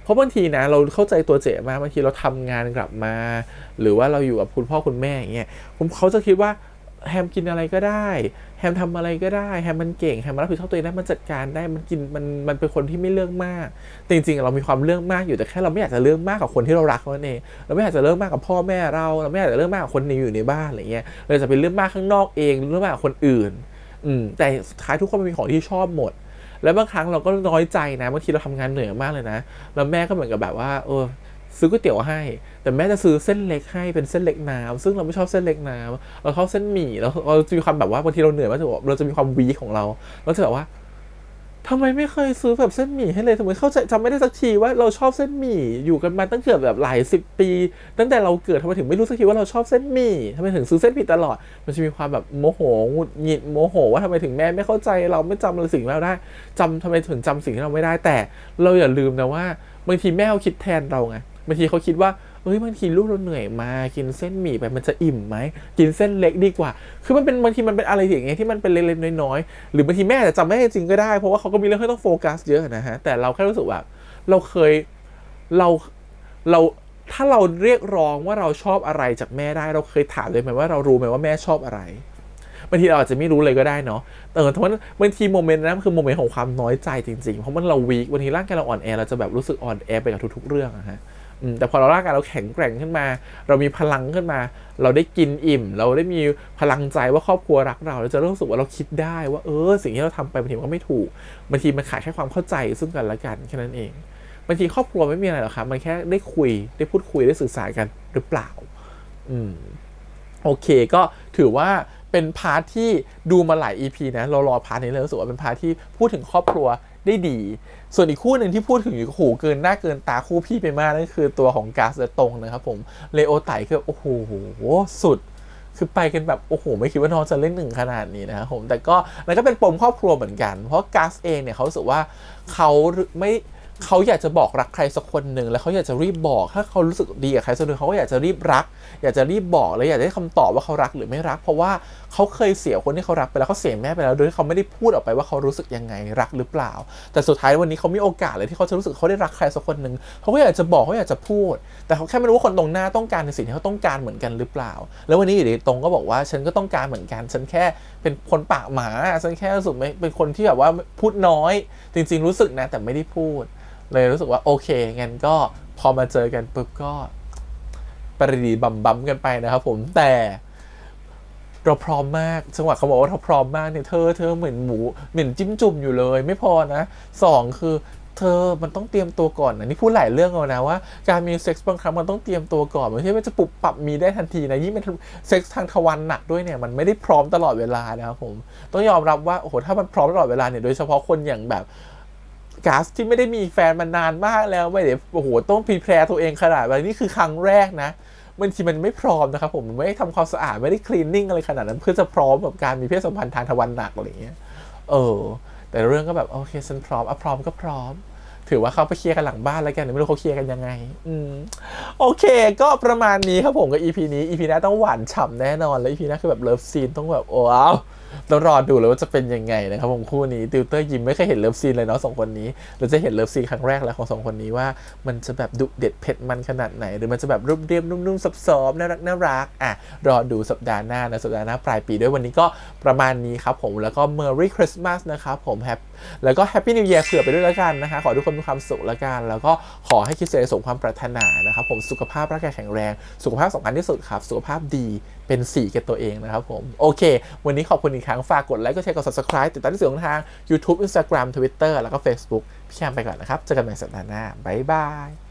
เพราะบางทีนะเราเข้าใจตัวเจ๋มากบางทีเราทำงานกลับมาหรือว่าเราอยู่กับคุณพ่อคุณแม่อย่างเงี้ยเขาจะคิดว่าแฮมกินอะไรก็ได้แฮมทำอะไรก็ได้แฮมมันเก่งแฮมมันรับผิดชอบตัวเองได้มันจัดการได้มันกินมันเป็นคนที่ไม่เรื่องมากจริงๆเรามีความเรื่องมากอยู่แต่แค่เราไม่อยากจะเรื่องมากกับคนที่เรารักนั่นเองเราไม่อยากจะเรื่องมากกับพ่อแม่เราไม่อยากจะเรื่องมากกับคนที่อยู่ในบ้านอะไรเงี้ยเราจะเป็นเรื่องมากข้างนอกเองเรื่องมากกับคนอื่นแต่สุดท้ายทุกคนมีของที่ชอบหมดแล้วบางครั้งเราก็น้อยใจนะบางทีเราทำงานเหนื่อยมากเลยนะแล้วแม่ก็เหมือนกับแบบว่าซื้อก๋วยเตี๋ยวให้แต่แม่จะซื้อเส้นเล็กให้เป็นเส้นเล็กน้ำซึ่งเราไม่ชอบเส้นเล็กน้ำเราชอบเส้นหมี่แล้วเราจะมีความแบบว่าบางทีเราเหนื่อยมากเราจะมีความวีของเราจะแบบว่าทำไมไม่เคยซื้อแบบเส้นหมี่ให้เลยทำไมเข้าใจจำไม่ได้สักทีว่าเราชอบเส้นหมี่อยู่กันมาตั้งเกือบแบบหลาย10 ปีตั้งแต่เราเกิดทำไมถึงไม่รู้สักทีว่าเราชอบเส้นหมี่ทำไมถึงซื้อเส้นผิดตลอดมันจะมีความแบบโมโหหงุดหงิดโมโหว่าทำไมถึงแม่ไม่เข้าใจเราไม่จำอะไรสิ่งที่เราได้ทำไมถึงจำสิ่งที่เราไม่ได้แต่เราอย่าลืมนะว่าบางทีแม่เขาคิดแทนเราไงบางทีเขาคิดว่าบางทีลูกเราเหนื่อยมากินเส้นหมี่ไปมันจะอิ่มไหมกินเส้นเล็กดีกว่าคือมันเป็นบางทีมันเป็นอะไรอย่างเงี้ยที่มันเป็นเล็กๆน้อยๆหรือบางทีแม่อาจจะจำไม่ได้จริงก็ได้เพราะว่าเขาก็มีเรื่องให้ต้องโฟกัสเยอะนะฮะแต่เราแค่รู้สึกว่าเราถ้าเราเรียกร้องว่าเราชอบอะไรจากแม่ได้เราเคยถามเลยไหมว่าเรารู้ไหมว่าแม่ชอบอะไรบางทีเราอาจจะไม่รู้เลยก็ได้เนาะเพราะว่าบางทีโมเมนต์นั้นคือโมเมนต์ของความน้อยใจจริงๆเพราะมันเราวีคบางทีร่างกายเราอ่อนแอเราจะแบบรู้สึกอ่อนแอไปกับทุกๆเรื่องอะฮะแต่พอเราร่างกายเราแข็งแกร่งขึ้นมาเรามีพลังขึ้นมาเราได้กินอิ่มเราได้มีพลังใจว่าครอบครัวรักเราจะรู้สึกว่าเราคิดได้ว่าสิ่งที่เราทำไปบางทีมันก็ไม่ถูกบางทีมันขาดแค่ความเข้าใจซึ่งกันและกันแค่นั้นเองบางทีครอบครัวไม่มีอะไรหรอกครับมันแค่ได้คุยได้พูดคุยได้สื่อสารกันหรือเปล่าโอเคก็ถือว่าเป็นพาร์ทที่ดูมาหลาย EP นะเรารอพาร์ทนี้เลยรู้สึกว่าเป็นพาร์ทที่พูดถึงครอบครัวได้ดีส่วนอีกคู่หนึ่งที่พูดถึงโอ้โหเกินหน้าเกินตาคู่พี่ไปมากนั่นคือตัวของก๊าซและตงนะครับผมเลโอไต่คือโอ้โหสุดคือไปกันแบบโอ้โหไม่คิดว่าน้องจะเล่นหนึ่งขนาดนี้นะครับผมแต่ก็นั่นก็เป็นปมครอบครัวเหมือนกันเพราะก๊าซเองเนี่ยเขารู้สึกว่าเขาอยากจะบอกรักใครสักคนหนึ่งแล้วเขาอยากจะรีบบอกถ้าเขารู้สึกดีกับใครสักคนเขาก็อยากจะรีบรักอยากจะรีบบอกและอยากได้คำตอบว่าเขารักหรือไม่รักเพราะว่าเขาเคยเสียคนที่เขารักไปแล้วเขาเสียแม่ไปแล้วโดยที่เขาไม่ได้พูดออกไปว่าเขารู้สึกยังไงรักหรือเปล่าแต่สุดท้ายวันนี้เขามีโอกาสเลยที่เขาจะรู้สึกเขาได้รักใครสักคนหนึ่งเขาก็อยากจะบอกเขาอยากจะพูดแต่เขาแค่ไม่รู้ว่าคนตรงหน้าต้องการในสิ่งที่เขาต้องการเหมือนกันหรือเปล่าแล้ววันนี้อยู่ดีตรงก็บอกว่าฉันก็ต้องการเหมือนกันฉันแค่เป็นคนปากหมาฉันแค่รู้สึกเป็นคนที่แบบว่าพูดน้อยจริงๆรู้สึกนะแต่ไม่ได้พูดเลยรู้สึกว่าโอเคงั้นก็พอมาเจอกันปุ๊บก็ประดีบัมกันไปนะครับผมแต่เราพร้อมมากจังหวะเขาบอกว่าเราพร้อมมากเนี่ยเธอเหมือนหมูเหมือนจิ้มจุ่มอยู่เลยไม่พอนะ2คือ เธอมันต้องเตรียมตัวก่อนนะนี่พูดหลายเรื่องแล้วนะว่าการมีเซ็กส์บางครั้งมันต้องเตรียมตัวก่อนไม่ใช่ว่าจะปุบปับมีได้ทันทีนะยิ่งเป็นเซ็กส์ทางทวารหนักด้วยเนี่ยมันไม่ได้พร้อมตลอดเวลานะครับผมต้องยอมรับว่าโอ้โหถ้ามันพร้อมตลอดเวลาเนี่ยโดยเฉพาะคนอย่างแบบก๊าซที่ไม่ได้มีแฟนมานานมากแล้วไม่ได้โอ้โหต้องพรีแพร์ตัวเองขนาดแบบนี้คือครั้งแรกนะบางทีมันไม่พร้อมนะครับผมมันไม่ได้ทำความสะอาดไม่ได้คลีนนิ่งอะไรขนาดนั้นเพื่อจะพร้อมกับการมีเพศสัมพันธ์ทางทวารหนักอะไรอย่างเงี้ยแต่เรื่องก็แบบโอเคฉันพร้อมพร้อมก็พร้อมถือว่าเขาไปเคลียร์กันหลังบ้านแล้วกันไม่รู้เขาเคลียร์กันยังไงโอเคก็ประมาณนี้ครับผมกับ EP นี้ EP หน้าต้องหวานฉ่ำแน่นอนแล้ว EP หน้าคือแบบเลิฟซีนต้องแบบว้าวต้องรอดูเลยว่าจะเป็นยังไงนะครับผมคู่นี้ติวเตอร์ยิ้มไม่เคยเห็นเลิฟซีนเลยเนาะสองคนนี้เราจะเห็นเลิฟซีนครั้งแรกแล้วของสองคนนี้ว่ามันจะแบบดุเด็ดเผ็ดมันขนาดไหนหรือมันจะแบบรูปเรียบนุ่มๆซับซ้อนน่ารักรอดูสัปดาห์หน้านะสัปดาห์หน้าปลายปีด้วยวันนี้ก็ประมาณนี้ครับผมแล้วก็ Merry Christmas นะครับผมแล้วก็ Happy New Year เผื่อไปด้วยแล้วกันนะคะขอทุกคนมีความสุขแล้วกันแล้วก็ขอให้คิดสิ่งใดสมความปรารถนานะครับผมสุขภาพร่างกายแข็งแรงสุขภาพสำคัญที่สุดครับสุขภาพดีเป็นสีแก่ตัวเองนะครับผมโอเควันนี้ขอบคุณอีกครั้งฝากกดไลค์กดแชร์กด Subscribe ติดตามที่สื่อทาง YouTube Instagram Twitter แล้วก็ Facebook พี่แชมไปก่อนนะครับเจอกันใหม่สัปดาห์หน้าบ๊ายบาย